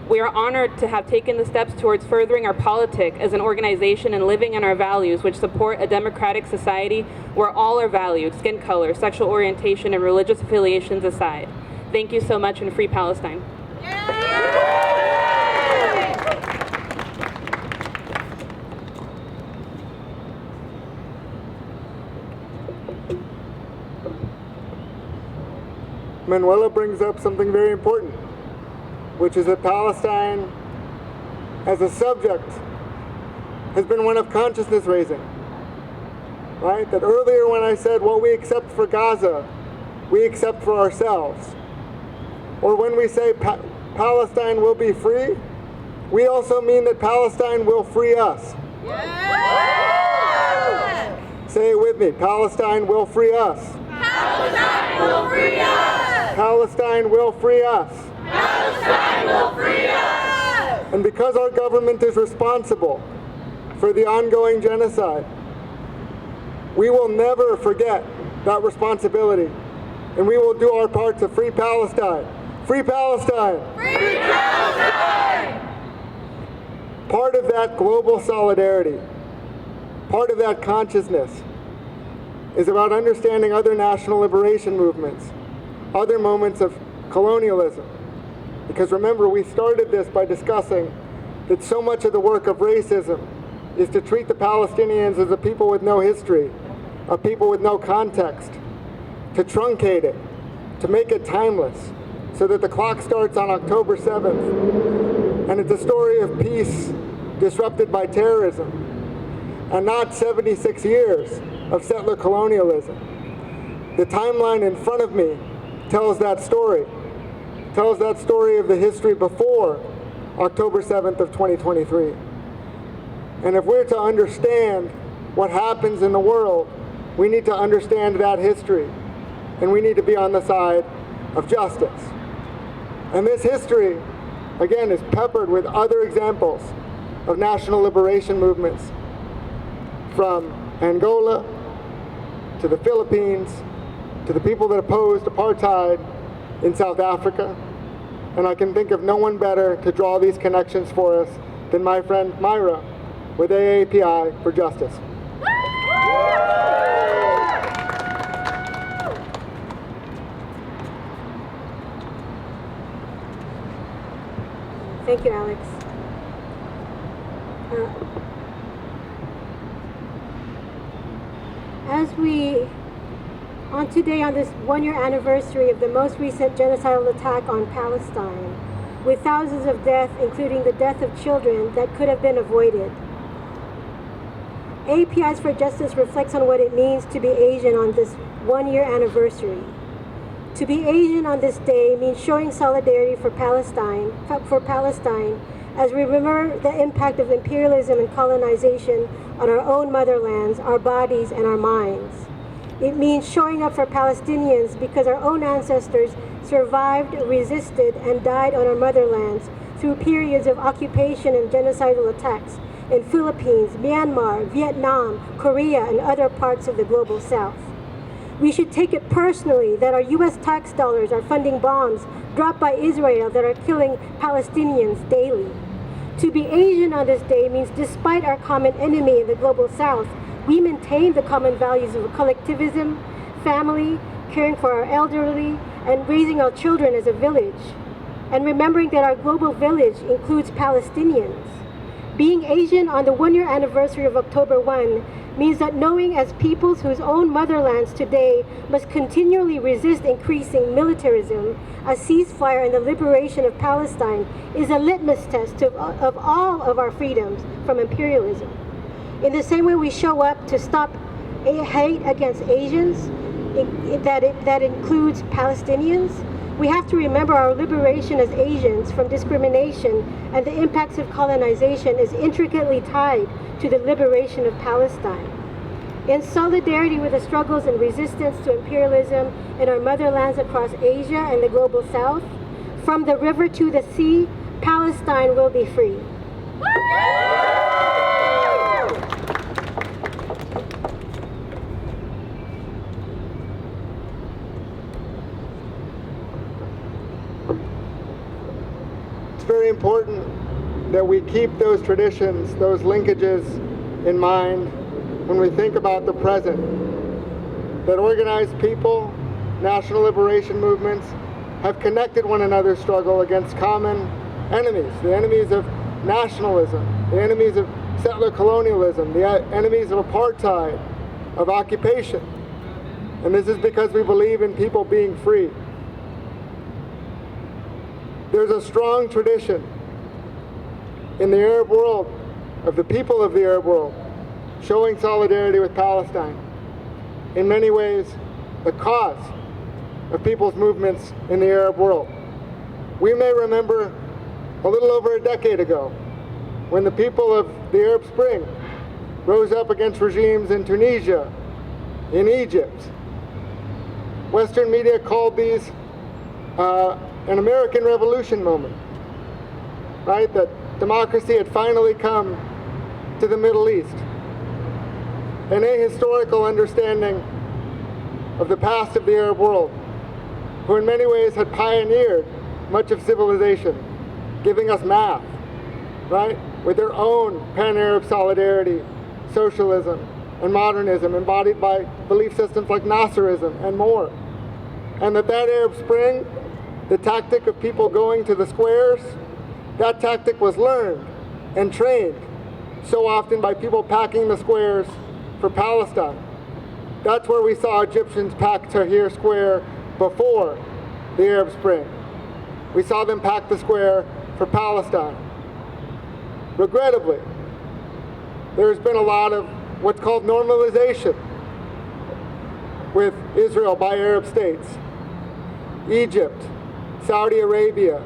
We are honored to have taken the steps towards furthering our politic as an organization and living in our values, which support a democratic society where all are valued, skin color, sexual orientation, and religious affiliations aside. Thank you so much, and free Palestine. Manuela brings up something very important, which is that Palestine as a subject has been one of consciousness raising, right? That earlier when I said what we accept for Gaza, we accept for ourselves. Or when we say Palestine will be free, we also mean that Palestine will free us. Yeah. Say it with me, Palestine will free us. Palestine will free us! Palestine will free us. Palestine will free us! And because our government is responsible for the ongoing genocide, we will never forget that responsibility, and we will do our part to free Palestine. Free Palestine! Free Palestine! Part of that global solidarity, part of that consciousness, is about understanding other national liberation movements, other moments of colonialism. Because remember, we started this by discussing that so much of the work of racism is to treat the Palestinians as a people with no history, a people with no context, to truncate it, to make it timeless, so that the clock starts on October 7th, and it's a story of peace disrupted by terrorism, and not 76 years of settler colonialism. The timeline in front of me tells that story. Tells that story of the history before October 7th of 2023. And if we're to understand what happens in the world, we need to understand that history. And we need to be on the side of justice. And this history again, is peppered with other examples of national liberation movements, from Angola to the Philippines to the people that opposed apartheid in South Africa. And I can think of no one better to draw these connections for us than my friend Myra with AAPI for Justice. Thank you, Alex. As we, on today, on this one-year anniversary of the most recent genocidal attack on Palestine, with thousands of deaths, including the death of children that could have been avoided, AAPIs for Justice reflects on what it means to be Asian on this one-year anniversary. To be Asian on this day means showing solidarity for Palestine, as we remember the impact of imperialism and colonization on our own motherlands, our bodies, and our minds. It means showing up for Palestinians because our own ancestors survived, resisted, and died on our motherlands through periods of occupation and genocidal attacks in Philippines, Myanmar, Vietnam, Korea, and other parts of the global south. We should take it personally that our U.S. tax dollars are funding bombs dropped by Israel that are killing Palestinians daily. To be Asian on this day means despite our common enemy in the global south, we maintain the common values of collectivism, family, caring for our elderly, and raising our children as a village. And remembering that our global village includes Palestinians. Being Asian on the one-year anniversary of October 1 means that knowing as peoples whose own motherlands today must continually resist increasing militarism, a ceasefire and the liberation of Palestine is a litmus test of all of our freedoms from imperialism. In the same way we show up to stop hate against Asians, that includes Palestinians, we have to remember our liberation as Asians from discrimination and the impacts of colonization is intricately tied to the liberation of Palestine. In solidarity with the struggles and resistance to imperialism in our motherlands across Asia and the global south, from the river to the sea, Palestine will be free. It's very important that we keep those traditions, those linkages in mind when we think about the present. That organized people, national liberation movements, have connected one another's struggle against common enemies, the enemies of nationalism, the enemies of settler colonialism, the enemies of apartheid, of occupation. And this is because we believe in people being free. There's a strong tradition in the Arab world, of the people of the Arab world, showing solidarity with Palestine. In many ways, the cause of people's movements in the Arab world. We may remember a little over a decade ago when the people of the Arab Spring rose up against regimes in Tunisia, in Egypt. Western media called these an American Revolution moment, right? That democracy had finally come to the Middle East. An ahistorical understanding of the past of the Arab world, who in many ways had pioneered much of civilization, giving us math, right? With their own pan-Arab solidarity, socialism, and modernism embodied by belief systems like Nasserism and more. And that Arab Spring, the tactic of people going to the squares, that tactic was learned and trained so often by people packing the squares for Palestine. That's where we saw Egyptians pack Tahrir Square before the Arab Spring. We saw them pack the square for Palestine. Regrettably, there's been a lot of what's called normalization with Israel by Arab states. Egypt, Saudi Arabia,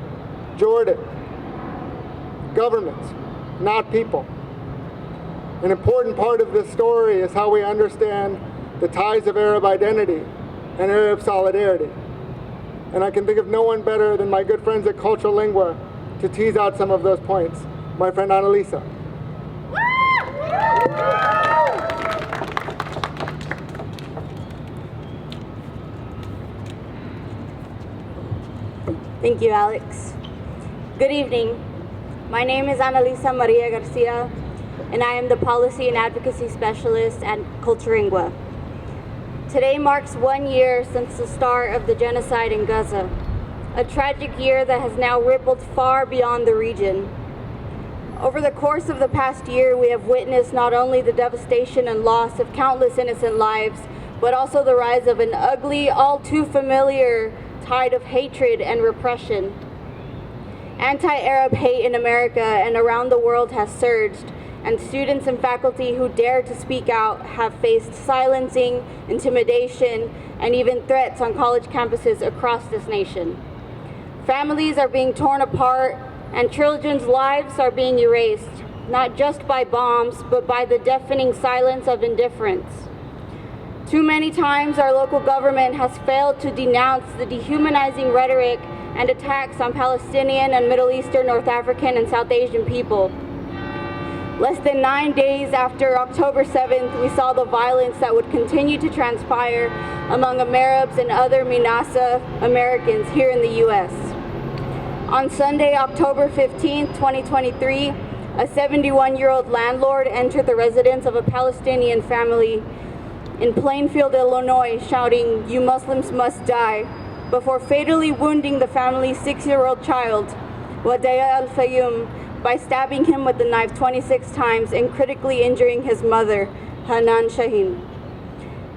Jordan, governments, not people. An important part of this story is how we understand the ties of Arab identity and Arab solidarity. And I can think of no one better than my good friends at Culturingua to tease out some of those points. My friend Analyssa. Thank you, Alex. Good evening. My name is Analyssa Maria Garcia, and I am the Policy and Advocacy Specialist at Culturingua. Today marks 1 year since the start of the genocide in Gaza, a tragic year that has now rippled far beyond the region. Over the course of the past year, we have witnessed not only the devastation and loss of countless innocent lives, but also the rise of an ugly, all too familiar tide of hatred and repression. Anti-Arab hate in America and around the world has surged, and students and faculty who dare to speak out have faced silencing, intimidation, and even threats on college campuses across this nation. Families are being torn apart, and children's lives are being erased, not just by bombs, but by the deafening silence of indifference. Too many times our local government has failed to denounce the dehumanizing rhetoric and attacks on Palestinian and Middle Eastern, North African, and South Asian people. Less than 9 days after October 7th, we saw the violence that would continue to transpire among Arabs and other Minasa Americans here in the U.S. On Sunday, October 15th, 2023, a 71-year-old landlord entered the residence of a Palestinian family in Plainfield, Illinois, shouting, "You Muslims must die," before fatally wounding the family's 6-year-old child, Wadaya al-Fayoum, by stabbing him with the knife 26 times and critically injuring his mother, Hanan Shaheen.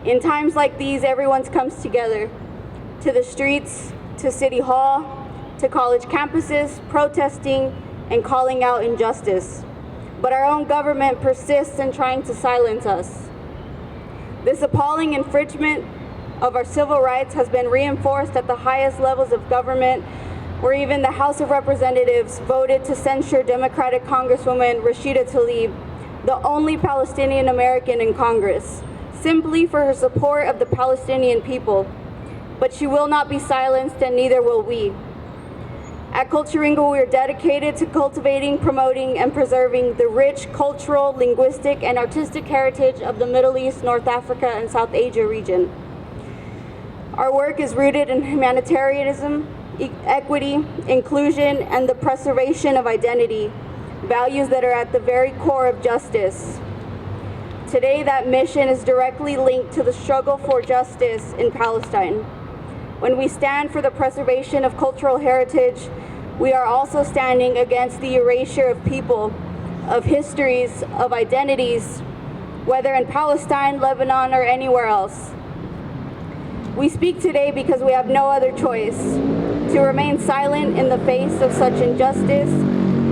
In times like these, everyone comes together, to the streets, to City Hall, to college campuses, protesting and calling out injustice. But our own government persists in trying to silence us. This appalling infringement of our civil rights has been reinforced at the highest levels of government, where even the House of Representatives voted to censure Democratic Congresswoman Rashida Tlaib, the only Palestinian American in Congress, simply for her support of the Palestinian people. But she will not be silenced, and neither will we. At Culturingua, we are dedicated to cultivating, promoting, and preserving the rich cultural, linguistic, and artistic heritage of the Middle East, North Africa, and South Asia region. Our work is rooted in humanitarianism, equity, inclusion, and the preservation of identity, values that are at the very core of justice. Today, that mission is directly linked to the struggle for justice in Palestine. When we stand for the preservation of cultural heritage, we are also standing against the erasure of people, of histories, of identities, whether in Palestine, Lebanon, or anywhere else. We speak today because we have no other choice. To remain silent in the face of such injustice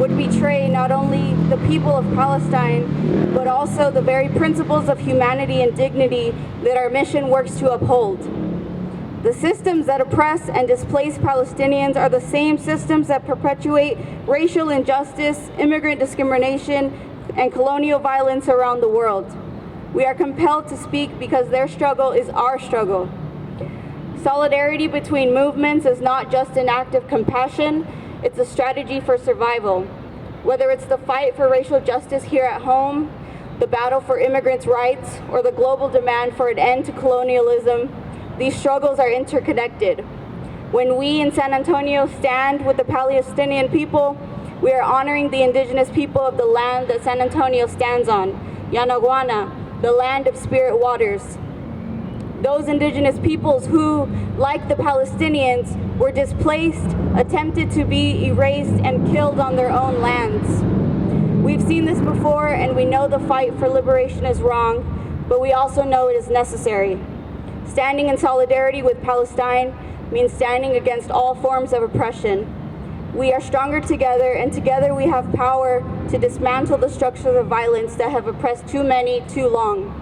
would betray not only the people of Palestine, but also the very principles of humanity and dignity that our mission works to uphold. The systems that oppress and displace Palestinians are the same systems that perpetuate racial injustice, immigrant discrimination, and colonial violence around the world. We are compelled to speak because their struggle is our struggle. Solidarity between movements is not just an act of compassion, it's a strategy for survival. Whether it's the fight for racial justice here at home, the battle for immigrants' rights, or the global demand for an end to colonialism, these struggles are interconnected. When we in San Antonio stand with the Palestinian people, we are honoring the indigenous people of the land that San Antonio stands on, Yanaguana, the land of spirit waters. Those indigenous peoples who, like the Palestinians, were displaced, attempted to be erased, and killed on their own lands. We've seen this before, and we know the fight for liberation is wrong, but we also know it is necessary. Standing in solidarity with Palestine means standing against all forms of oppression. We are stronger together, and together we have power to dismantle the structures of violence that have oppressed too many too long.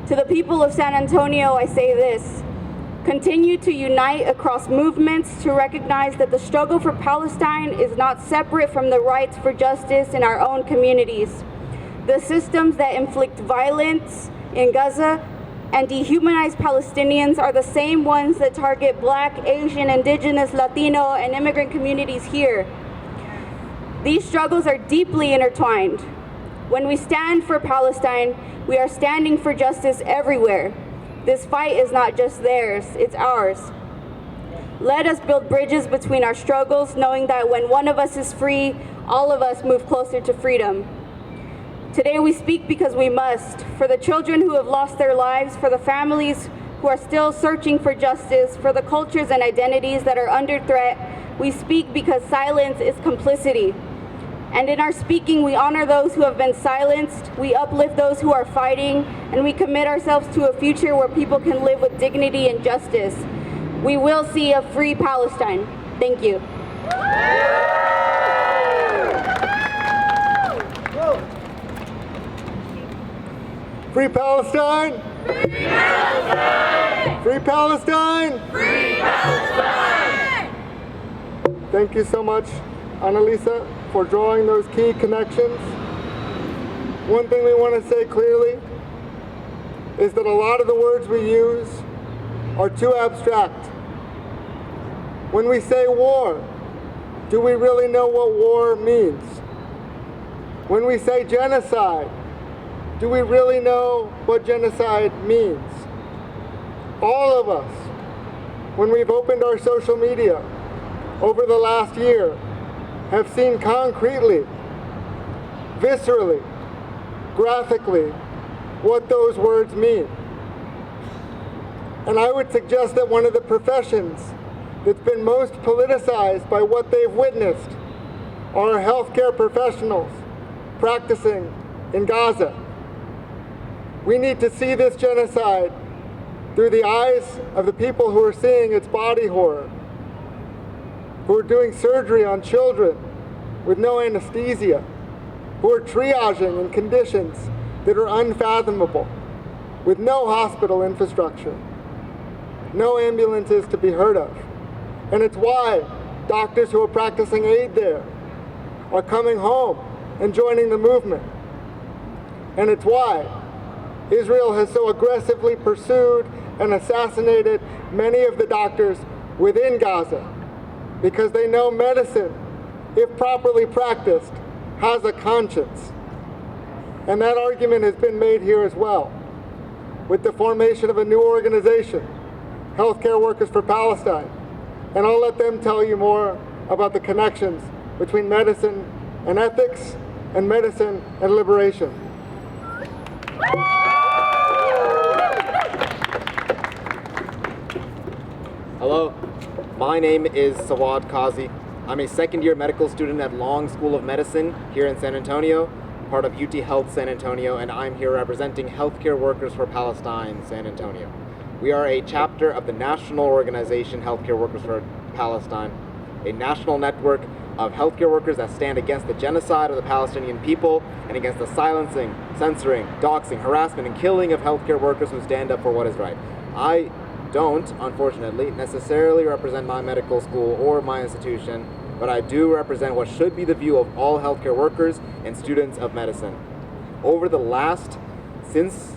To the people of San Antonio, I say this: continue to unite across movements to recognize that the struggle for Palestine is not separate from the rights for justice in our own communities. The systems that inflict violence in Gaza and dehumanize Palestinians are the same ones that target Black, Asian, Indigenous, Latino, and immigrant communities here. These struggles are deeply intertwined. When we stand for Palestine, we are standing for justice everywhere. This fight is not just theirs, it's ours. Let us build bridges between our struggles, knowing that when one of us is free, all of us move closer to freedom. Today we speak because we must, for the children who have lost their lives, for the families who are still searching for justice, for the cultures and identities that are under threat. We speak because silence is complicity. And in our speaking, we honor those who have been silenced, we uplift those who are fighting, and we commit ourselves to a future where people can live with dignity and justice. We will see a free Palestine. Thank you. Free Palestine! Free Palestine! Free Palestine! Free Palestine! Thank you so much, Analyssa, for drawing those key connections. One thing we want to say clearly is that a lot of the words we use are too abstract. When we say war, do we really know what war means? When we say genocide, do we really know what genocide means? All of us, when we've opened our social media over the last year, have seen concretely, viscerally, graphically, what those words mean. And I would suggest that one of the professions that's been most politicized by what they've witnessed are healthcare professionals practicing in Gaza. We need to see this genocide through the eyes of the people who are seeing its body horror, who are doing surgery on children with no anesthesia, who are triaging in conditions that are unfathomable, with no hospital infrastructure, no ambulances to be heard of. And it's why doctors who are practicing aid there are coming home and joining the movement. And it's why Israel has so aggressively pursued and assassinated many of the doctors within Gaza, because they know medicine, if properly practiced, has a conscience. And that argument has been made here as well, with the formation of a new organization, Healthcare Workers for Palestine. And I'll let them tell you more about the connections between medicine and ethics, and medicine and liberation. Hello, my name is Sawad Kazi. I'm a second-year medical student at Long School of Medicine here in San Antonio, part of UT Health San Antonio, and I'm here representing Healthcare Workers for Palestine San Antonio. We are a chapter of the national organization Healthcare Workers for Palestine, a national network of healthcare workers that stand against the genocide of the Palestinian people and against the silencing, censoring, doxing, harassment, and killing of healthcare workers who stand up for what is right. I don't, unfortunately, necessarily represent my medical school or my institution, but I do represent what should be the view of all healthcare workers and students of medicine. Since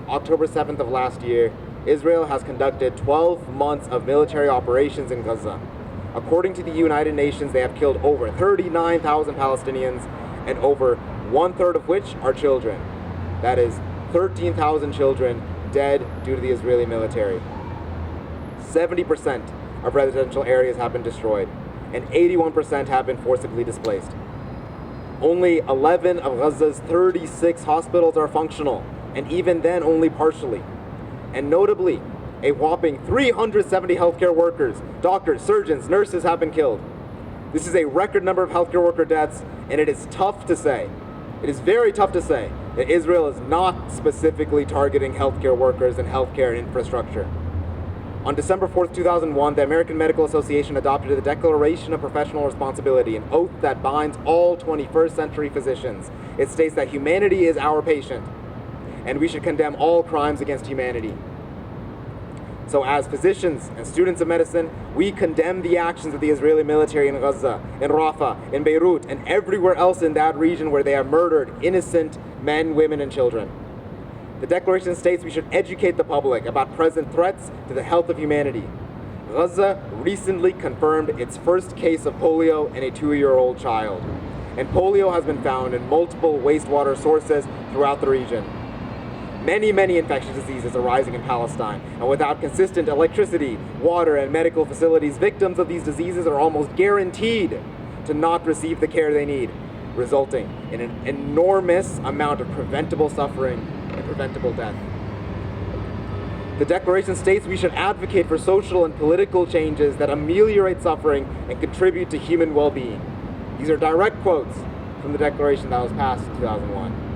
October 7th of last year, Israel has conducted 12 months of military operations in Gaza. According to the United Nations, they have killed over 39,000 Palestinians, and over 1/3 of which are children. That is 13,000 children dead due to the Israeli military. 70% of residential areas have been destroyed, and 81% have been forcibly displaced. Only 11 of Gaza's 36 hospitals are functional, and even then only partially. And notably, a whopping 370 healthcare workers, doctors, surgeons, nurses have been killed. This is a record number of healthcare worker deaths, and it is tough to say, it is very tough to say, that Israel is not specifically targeting healthcare workers and healthcare infrastructure. On December 4th, 2001, the American Medical Association adopted the Declaration of Professional Responsibility, an oath that binds all 21st century physicians. It states that humanity is our patient, and we should condemn all crimes against humanity. So as physicians and students of medicine, we condemn the actions of the Israeli military in Gaza, in Rafah, in Beirut, and everywhere else in that region where they have murdered innocent men, women, and children. The declaration states we should educate the public about present threats to the health of humanity. Gaza recently confirmed its first case of polio in a 2-year-old child. And polio has been found in multiple wastewater sources throughout the region. Many infectious diseases are rising in Palestine, and without consistent electricity, water, and medical facilities, victims of these diseases are almost guaranteed to not receive the care they need, resulting in an enormous amount of preventable suffering and preventable death. The Declaration states we should advocate for social and political changes that ameliorate suffering and contribute to human well-being. These are direct quotes from the Declaration that was passed in 2001.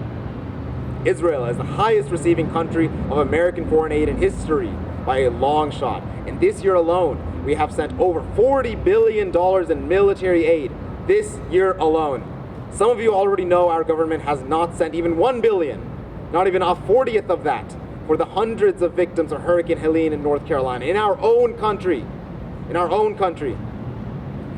Israel is the highest receiving country of American foreign aid in history by a long shot. And this year alone, we have sent over $40 billion in military aid this year alone. Some of you already know our government has not sent even $1 billion, not even a 40th of that, for the hundreds of victims of Hurricane Helene in North Carolina, in our own country.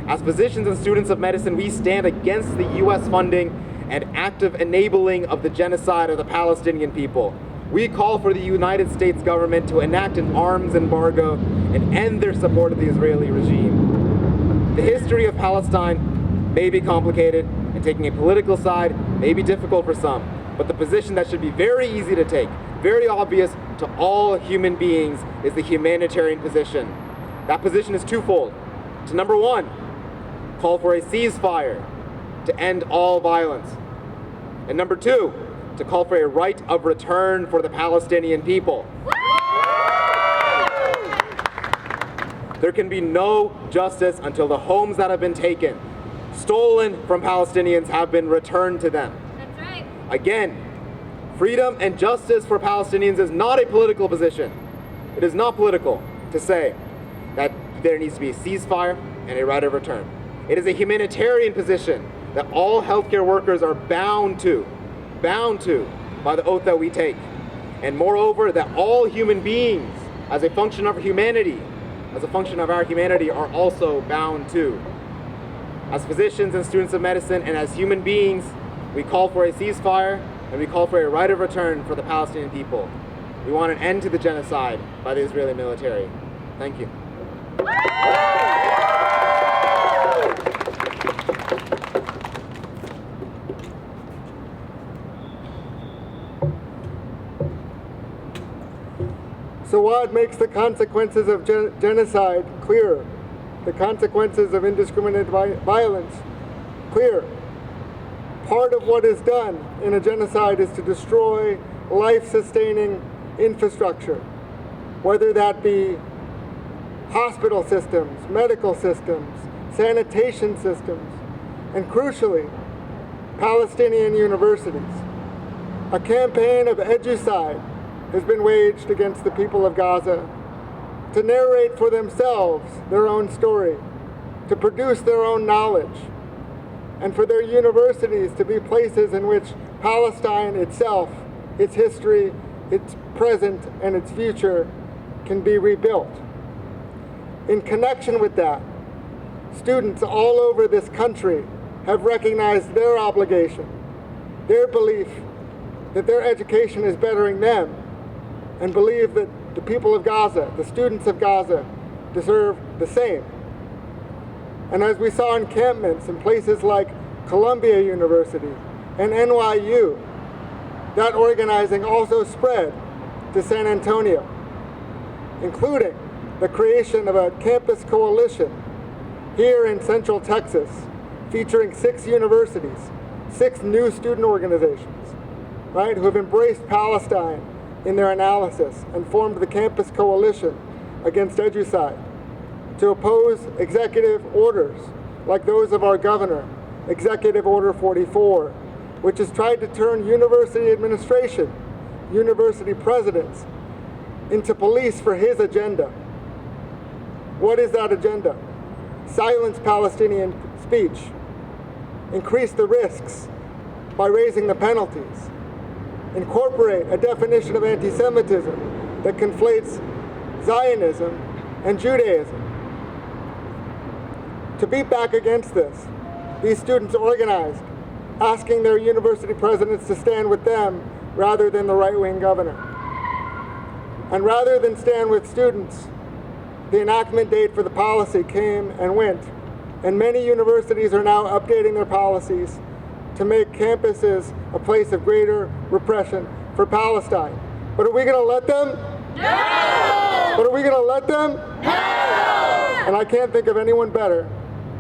As physicians and students of medicine, we stand against the U.S. funding and active enabling of the genocide of the Palestinian people. We call for the United States government to enact an arms embargo and end their support of the Israeli regime. The history of Palestine may be complicated, and taking a political side may be difficult for some, but the position that should be very easy to take, very obvious to all human beings, is the humanitarian position. That position is twofold. To number one, call for a ceasefire to end all violence. And number two, to call for a right of return for the Palestinian people. There can be no justice until the homes that have been taken, stolen from Palestinians, have been returned to them. That's right. Again, freedom and justice for Palestinians is not a political position. It is not political to say that there needs to be a ceasefire and a right of return. It is a humanitarian position that all healthcare workers are bound to by the oath that we take. And moreover, that all human beings, as a function of humanity, are also bound to. As physicians and students of medicine and as human beings, we call for a ceasefire and we call for a right of return for the Palestinian people. We want an end to the genocide by the Israeli military. Thank you. Sawad makes the consequences of genocide clearer, the consequences of indiscriminate violence clear. Part of what is done in a genocide is to destroy life-sustaining infrastructure, whether that be hospital systems, medical systems, sanitation systems, and crucially, Palestinian universities. A campaign of educide has been waged against the people of Gaza to narrate for themselves their own story, to produce their own knowledge, and for their universities to be places in which Palestine itself, its history, its present, and its future can be rebuilt. In connection with that, students all over this country have recognized their obligation, their belief that their education is bettering them, and believe that the people of Gaza, the students of Gaza, deserve the same. And as we saw encampments in places like Columbia University and NYU, that organizing also spread to San Antonio, including the creation of a campus coalition here in Central Texas, featuring 6 universities, 6 new student organizations, right, who have embraced Palestine in their analysis and formed the campus coalition against educide to oppose executive orders like those of our governor, Executive Order 44, which has tried to turn university administration, university presidents, into police for his agenda. What is that agenda? Silence Palestinian speech, increase the risks by raising the penalties, incorporate a definition of anti-Semitism that conflates Zionism and Judaism. To beat back against this, these students organized, asking their university presidents to stand with them rather than the right-wing governor. And rather than stand with students, the enactment date for the policy came and went, and many universities are now updating their policies to make campuses a place of greater repression for Palestine. But are we going to let them? No! But are we going to let them? No! And I can't think of anyone better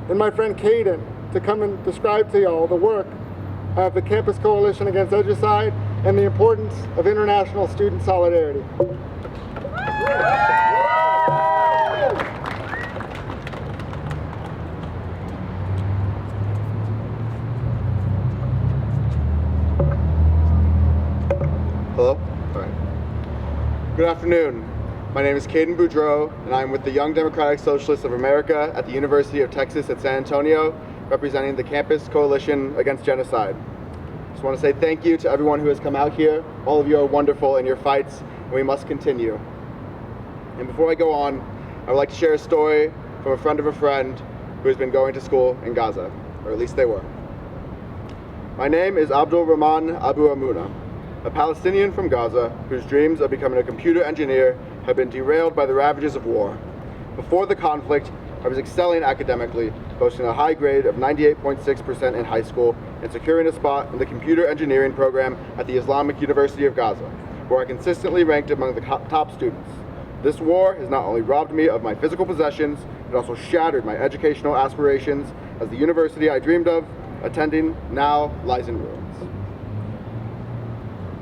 than my friend Caden to come and describe to y'all the work of the Campus Coalition Against Edgicide and the importance of international student solidarity. Hello? All right. Good afternoon. My name is Caden Boudreau, and I'm with the Young Democratic Socialists of America at the University of Texas at San Antonio, representing the Campus Coalition Against Genocide. Just want to say thank you to everyone who has come out here. All of you are wonderful in your fights, and we must continue. And before I go on, I would like to share a story from a friend of a friend who has been going to school in Gaza, or at least they were. My name is Abdul Rahman Abu Amuna, a Palestinian from Gaza whose dreams of becoming a computer engineer have been derailed by the ravages of war. Before the conflict, I was excelling academically, boasting a high grade of 98.6% in high school and securing a spot in the computer engineering program at the Islamic University of Gaza, where I consistently ranked among the top students. This war has not only robbed me of my physical possessions, it also shattered my educational aspirations, as the university I dreamed of attending now lies in ruins.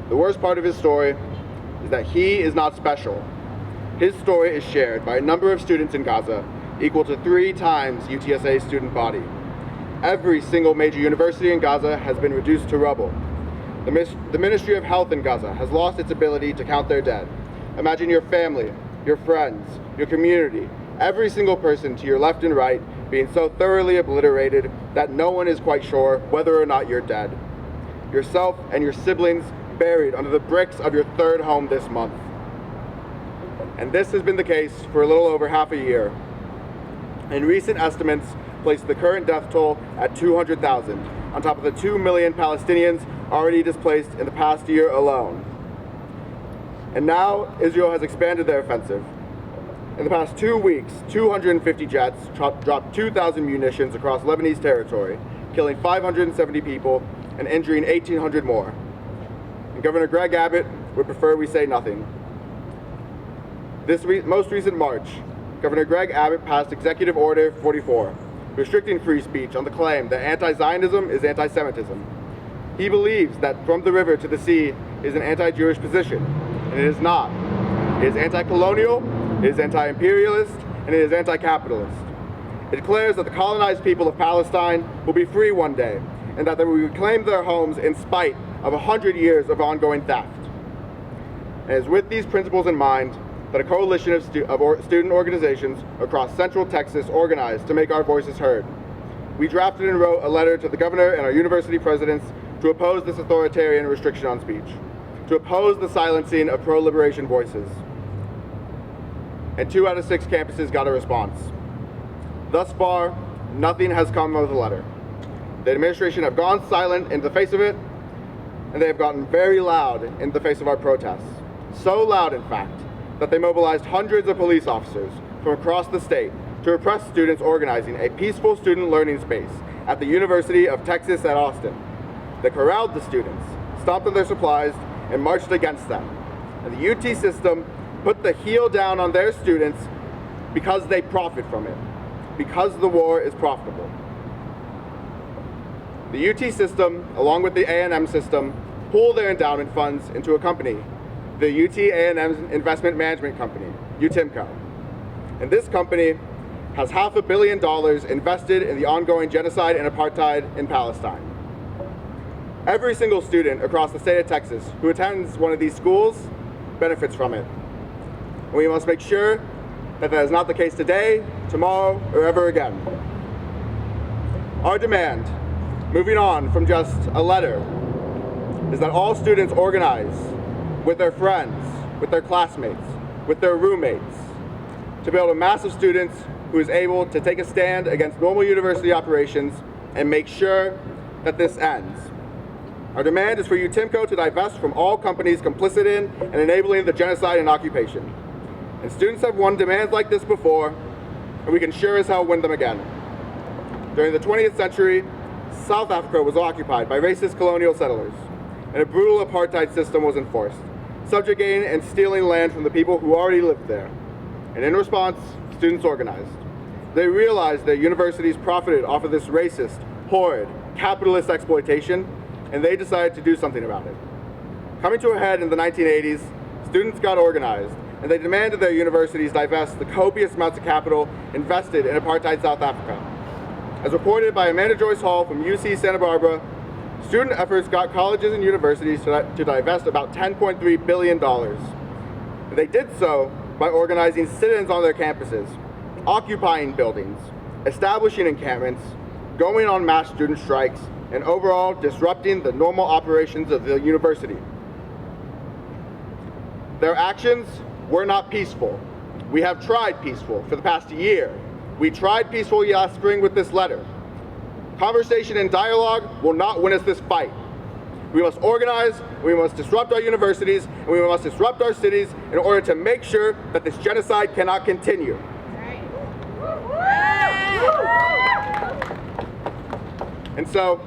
The worst part of his story is that he is not special. His story is shared by a number of students in Gaza, equal to 3 times UTSA's student body. Every single major university in Gaza has been reduced to rubble. The Ministry of Health in Gaza has lost its ability to count their dead. Imagine your family, your friends, your community, every single person to your left and right being so thoroughly obliterated that no one is quite sure whether or not you're dead. Yourself and your siblings buried under the bricks of your 3rd home this month. And this has been the case for a little over half a year. And recent estimates place the current death toll at 200,000, on top of the 2 million Palestinians already displaced in the past year alone. And now Israel has expanded their offensive. In the past 2 weeks, 250 jets dropped 2,000 munitions across Lebanese territory, killing 570 people and injuring 1,800 more. And Governor Greg Abbott would prefer we say nothing. This most recent March, Governor Greg Abbott passed Executive Order 44, restricting free speech on the claim that anti-Zionism is anti-Semitism. He believes that from the river to the sea is an anti-Jewish position, and it is not. It is anti-colonial, it is anti-imperialist, and it is anti-capitalist. It declares that the colonized people of Palestine will be free one day, and that they will reclaim their homes in spite of 100 years of ongoing theft. And it is with these principles in mind that a coalition of student organizations across Central Texas organized to make our voices heard. We drafted and wrote a letter to the governor and our university presidents to oppose this authoritarian restriction on speech, to oppose the silencing of pro-liberation voices. And 2 out of 6 campuses got a response. Thus far, nothing has come of the letter. The administration have gone silent in the face of it, and they have gotten very loud in the face of our protests. So loud, in fact, that they mobilized hundreds of police officers from across the state to repress students organizing a peaceful student learning space at the University of Texas at Austin. They corralled the students, stomped on their supplies, and marched against them. And the UT system put the heel down on their students because they profit from it, because the war is profitable. The UT system, along with the A&M system, pool their endowment funds into a company, the UT A&M Investment Management Company, UTIMCO. And this company has $500 million invested in the ongoing genocide and apartheid in Palestine. Every single student across the state of Texas who attends one of these schools benefits from it. And we must make sure that that is not the case today, tomorrow, or ever again. Our demand, moving on from just a letter, is that all students organize with their friends, with their classmates, with their roommates, to build a mass of students who is able to take a stand against normal university operations and make sure that this ends. Our demand is for UTIMCO to divest from all companies complicit in and enabling the genocide and occupation. And students have won demands like this before, and we can sure as hell win them again. During the 20th century, South Africa was occupied by racist colonial settlers, and a brutal apartheid system was enforced, subjugating and stealing land from the people who already lived there. And in response, students organized. They realized that universities profited off of this racist, horrid, capitalist exploitation, and they decided to do something about it. Coming to a head in the 1980s, students got organized, and they demanded their universities divest the copious amounts of capital invested in apartheid South Africa. As reported by Amanda Joyce Hall from UC Santa Barbara, student efforts got colleges and universities to divest about $10.3 billion. And they did so by organizing sit-ins on their campuses, occupying buildings, establishing encampments, going on mass student strikes, and overall disrupting the normal operations of the university. Their actions were not peaceful. We have tried peaceful for the past year. We tried peaceful last spring with this letter. Conversation and dialogue will not win us this fight. We must organize, we must disrupt our universities, and we must disrupt our cities in order to make sure that this genocide cannot continue. And so,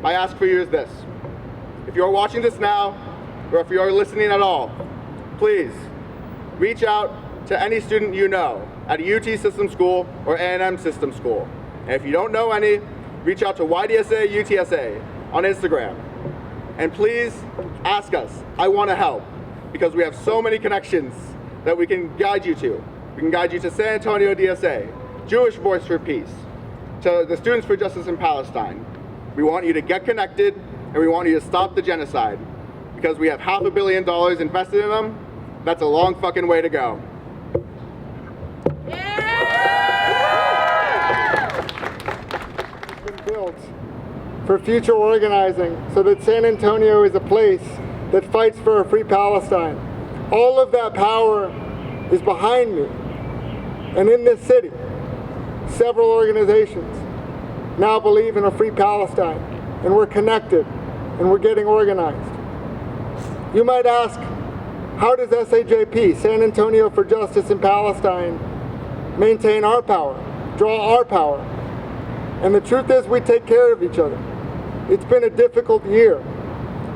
my ask for you is this. If you're watching this now, or if you're listening at all, please reach out to any student you know at a UT system school or A&M system school. And if you don't know any, reach out to YDSA UTSA on Instagram. And please ask us, I want to help, because we have so many connections that we can guide you to. We can guide you to San Antonio DSA, Jewish Voice for Peace, to the Students for Justice in Palestine. We want you to get connected, and we want you to stop the genocide, because we have $500 million invested in them. That's a long fucking way to go. It's been built for future organizing so that San Antonio is a place that fights for a free Palestine. All of that power is behind me. And in this city, several organizations now believe in a free Palestine, and we're connected, and we're getting organized. You might ask, how does SAJP, San Antonio for Justice in Palestine, maintain our power, draw our power? And the truth is, we take care of each other. It's been a difficult year,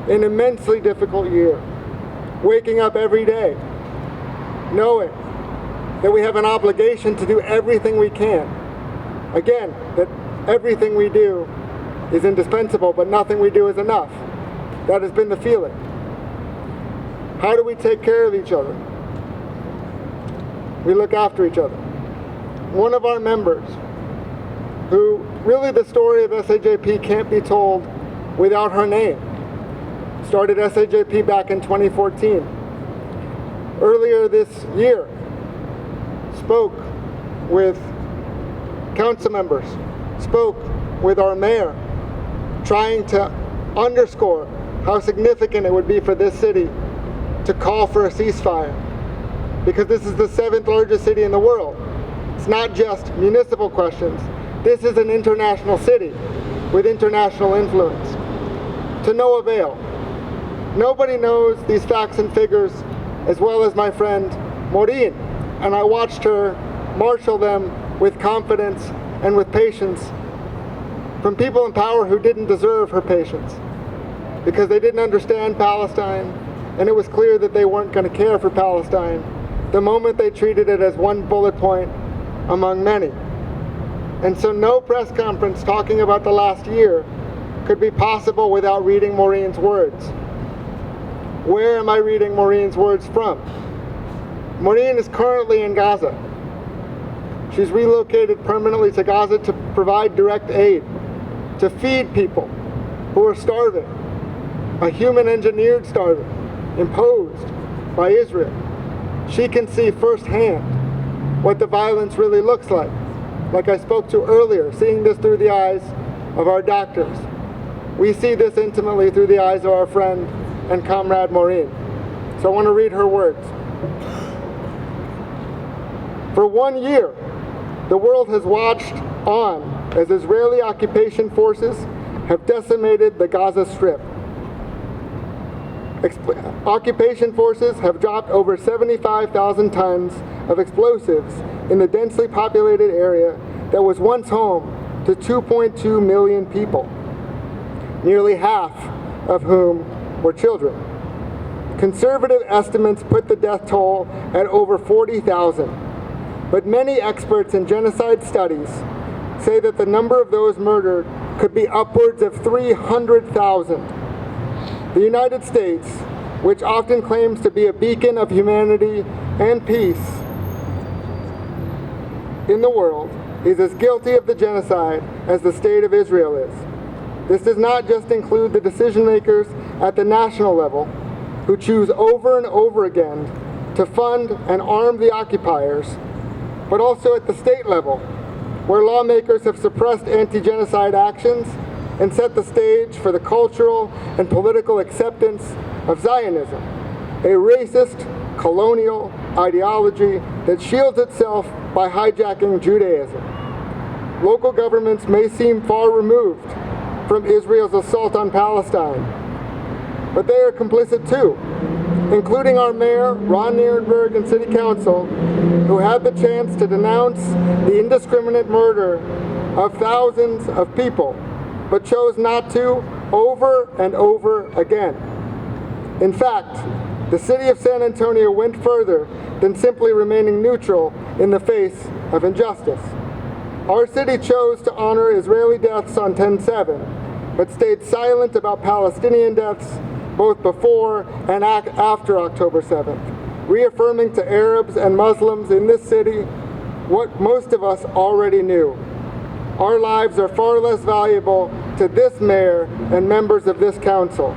an immensely difficult year, waking up every day, knowing that we have an obligation to do everything we can. Again, that everything we do is indispensable, but nothing we do is enough. That has been the feeling. How do we take care of each other? We look after each other. One of our members, who really the story of SAJP can't be told without her name, started SAJP back in 2014. Earlier this year, spoke with council members, spoke with our mayor, trying to underscore how significant it would be for this city to call for a ceasefire, because this is the 7th largest city in the world. It's not just municipal questions. This is an international city with international influence. To no avail. Nobody knows these facts and figures as well as my friend Maureen, and I watched her marshal them with confidence and with patience from people in power who didn't deserve her patience, because they didn't understand Palestine, and it was clear that they weren't going to care for Palestine the moment they treated it as one bullet point among many. And so no press conference talking about the last year could be possible without reading Maureen's words. Where am I reading Maureen's words from? Maureen is currently in Gaza. She's relocated permanently to Gaza to provide direct aid, to feed people who are starving, a human-engineered starving, imposed by Israel. She can see firsthand what the violence really looks like I spoke to earlier, seeing this through the eyes of our doctors. We see this intimately through the eyes of our friend and comrade Maureen. So I want to read her words. For 1 year, the world has watched on as Israeli occupation forces have decimated the Gaza Strip. Occupation forces have dropped over 75,000 tons of explosives in the densely populated area that was once home to 2.2 million people, nearly half of whom were children. Conservative estimates put the death toll at over 40,000, but many experts in genocide studies say that the number of those murdered could be upwards of 300,000. The United States, which often claims to be a beacon of humanity and peace in the world, is as guilty of the genocide as the State of Israel is. This does not just include the decision makers at the national level who choose over and over again to fund and arm the occupiers, but also at the state level, where lawmakers have suppressed anti-genocide actions and set the stage for the cultural and political acceptance of Zionism, a racist, colonial ideology that shields itself by hijacking Judaism. Local governments may seem far removed from Israel's assault on Palestine, but they are complicit too, including our mayor, Ron Nierenberg, and city council, who had the chance to denounce the indiscriminate murder of thousands of people, but chose not to over and over again. In fact, the city of San Antonio went further than simply remaining neutral in the face of injustice. Our city chose to honor Israeli deaths on 10/7, but stayed silent about Palestinian deaths both before and after October 7th, reaffirming to Arabs and Muslims in this city what most of us already knew. Our lives are far less valuable to this mayor and members of this council.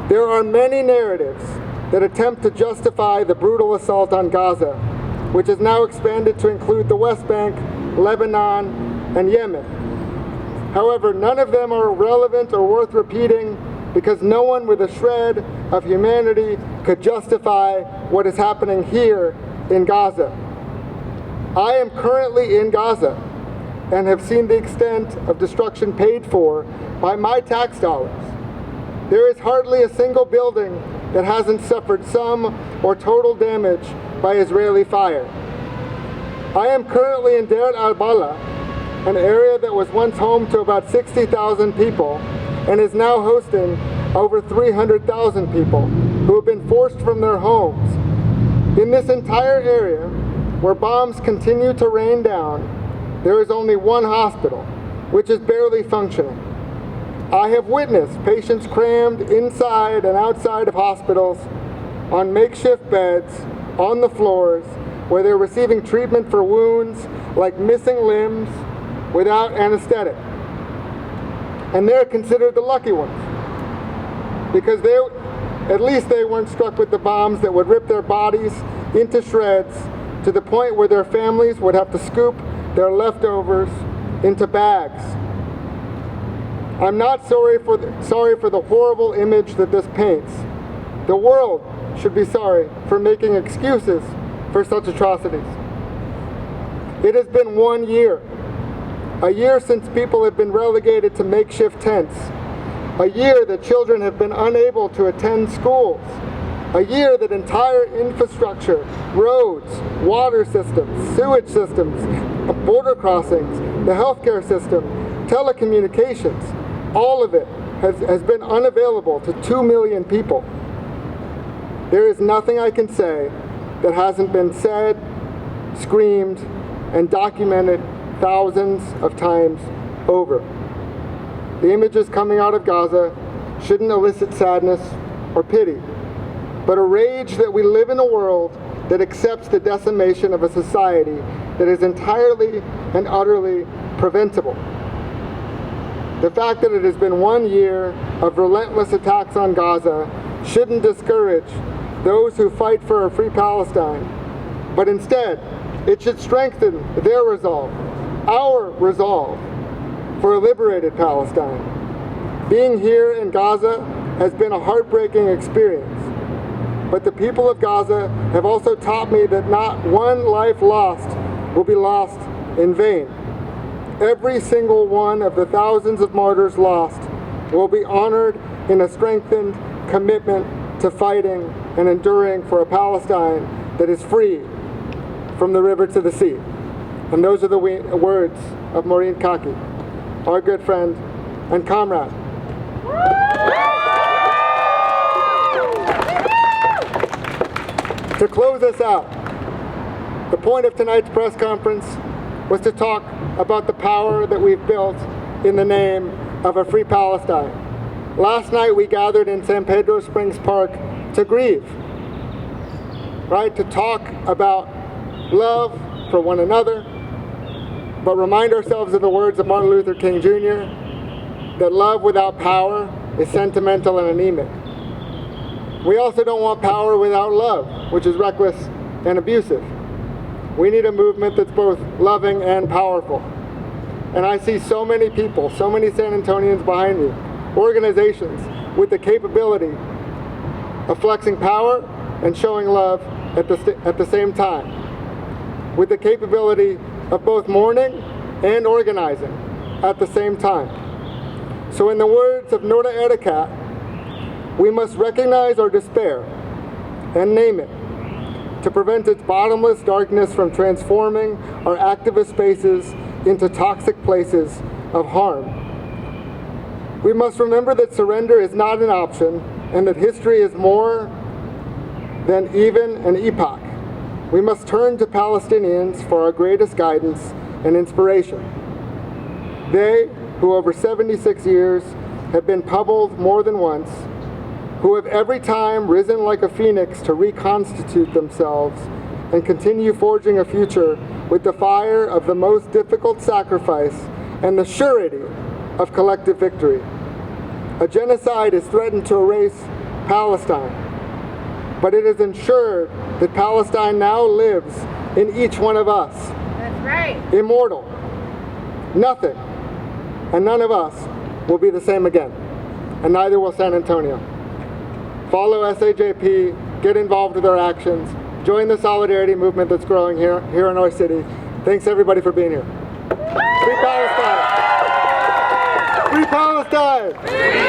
There are many narratives that attempt to justify the brutal assault on Gaza, which has now expanded to include the West Bank, Lebanon, and Yemen. However, none of them are relevant or worth repeating because no one with a shred of humanity could justify what is happening here in Gaza. I am currently in Gaza and have seen the extent of destruction paid for by my tax dollars. There is hardly a single building that hasn't suffered some or total damage by Israeli fire. I am currently in Deir al-Balah, an area that was once home to about 60,000 people and is now hosting over 300,000 people who have been forced from their homes. In this entire area, where bombs continue to rain down, there is only one hospital, which is barely functioning. I have witnessed patients crammed inside and outside of hospitals, on makeshift beds, on the floors, where they're receiving treatment for wounds like missing limbs without anesthetic. And they're considered the lucky ones, because at least they weren't struck with the bombs that would rip their bodies into shreds to the point where their families would have to scoop their leftovers into bags. I'm not sorry for the horrible image that this paints. The world should be sorry for making excuses for such atrocities. It has been 1 year. A year since people have been relegated to makeshift tents. A year that children have been unable to attend schools. A year that entire infrastructure, roads, water systems, sewage systems, border crossings, the healthcare system, telecommunications, all of it has been unavailable to 2 million people. There is nothing I can say that hasn't been said, screamed, and documented thousands of times over. The images coming out of Gaza shouldn't elicit sadness or pity, but a rage that we live in a world that accepts the decimation of a society that is entirely and utterly preventable. The fact that it has been 1 year of relentless attacks on Gaza shouldn't discourage those who fight for a free Palestine, but instead, it should strengthen their resolve, our resolve, for a liberated Palestine. Being here in Gaza has been a heartbreaking experience, but the people of Gaza have also taught me that not one life lost will be lost in vain. Every single one of the thousands of martyrs lost will be honored in a strengthened commitment to fighting and enduring for a Palestine that is free from the river to the sea. And those are the words of Maureen Kaki, our good friend and comrade. To close us out, the point of tonight's press conference was to talk about the power that we've built in the name of a free Palestine. Last night we gathered in San Pedro Springs Park to grieve, right? To talk about love for one another, but remind ourselves of the words of Martin Luther King Jr., that love without power is sentimental and anemic. We also don't want power without love, which is reckless and abusive. We need a movement that's both loving and powerful. And I see so many people, so many San Antonians behind me, organizations with the capability of flexing power and showing love at the same time, with the capability of both mourning and organizing at the same time. So in the words of Nora Ericat, we must recognize our despair and name it to prevent its bottomless darkness from transforming our activist spaces into toxic places of harm. We must remember that surrender is not an option and that history is more than even an epoch. We must turn to Palestinians for our greatest guidance and inspiration. They, who over 76 years have been pummeled more than once, who have every time risen like a phoenix to reconstitute themselves and continue forging a future with the fire of the most difficult sacrifice and the surety of collective victory. A genocide is threatened to erase Palestine, but it is ensured that Palestine now lives in each one of us. That's right. Immortal. Nothing and none of us will be the same again, and neither will San Antonio. Follow SAJP, get involved with our actions, join the solidarity movement that's growing here in our city. Thanks everybody for being here. Free Palestine! Free Palestine!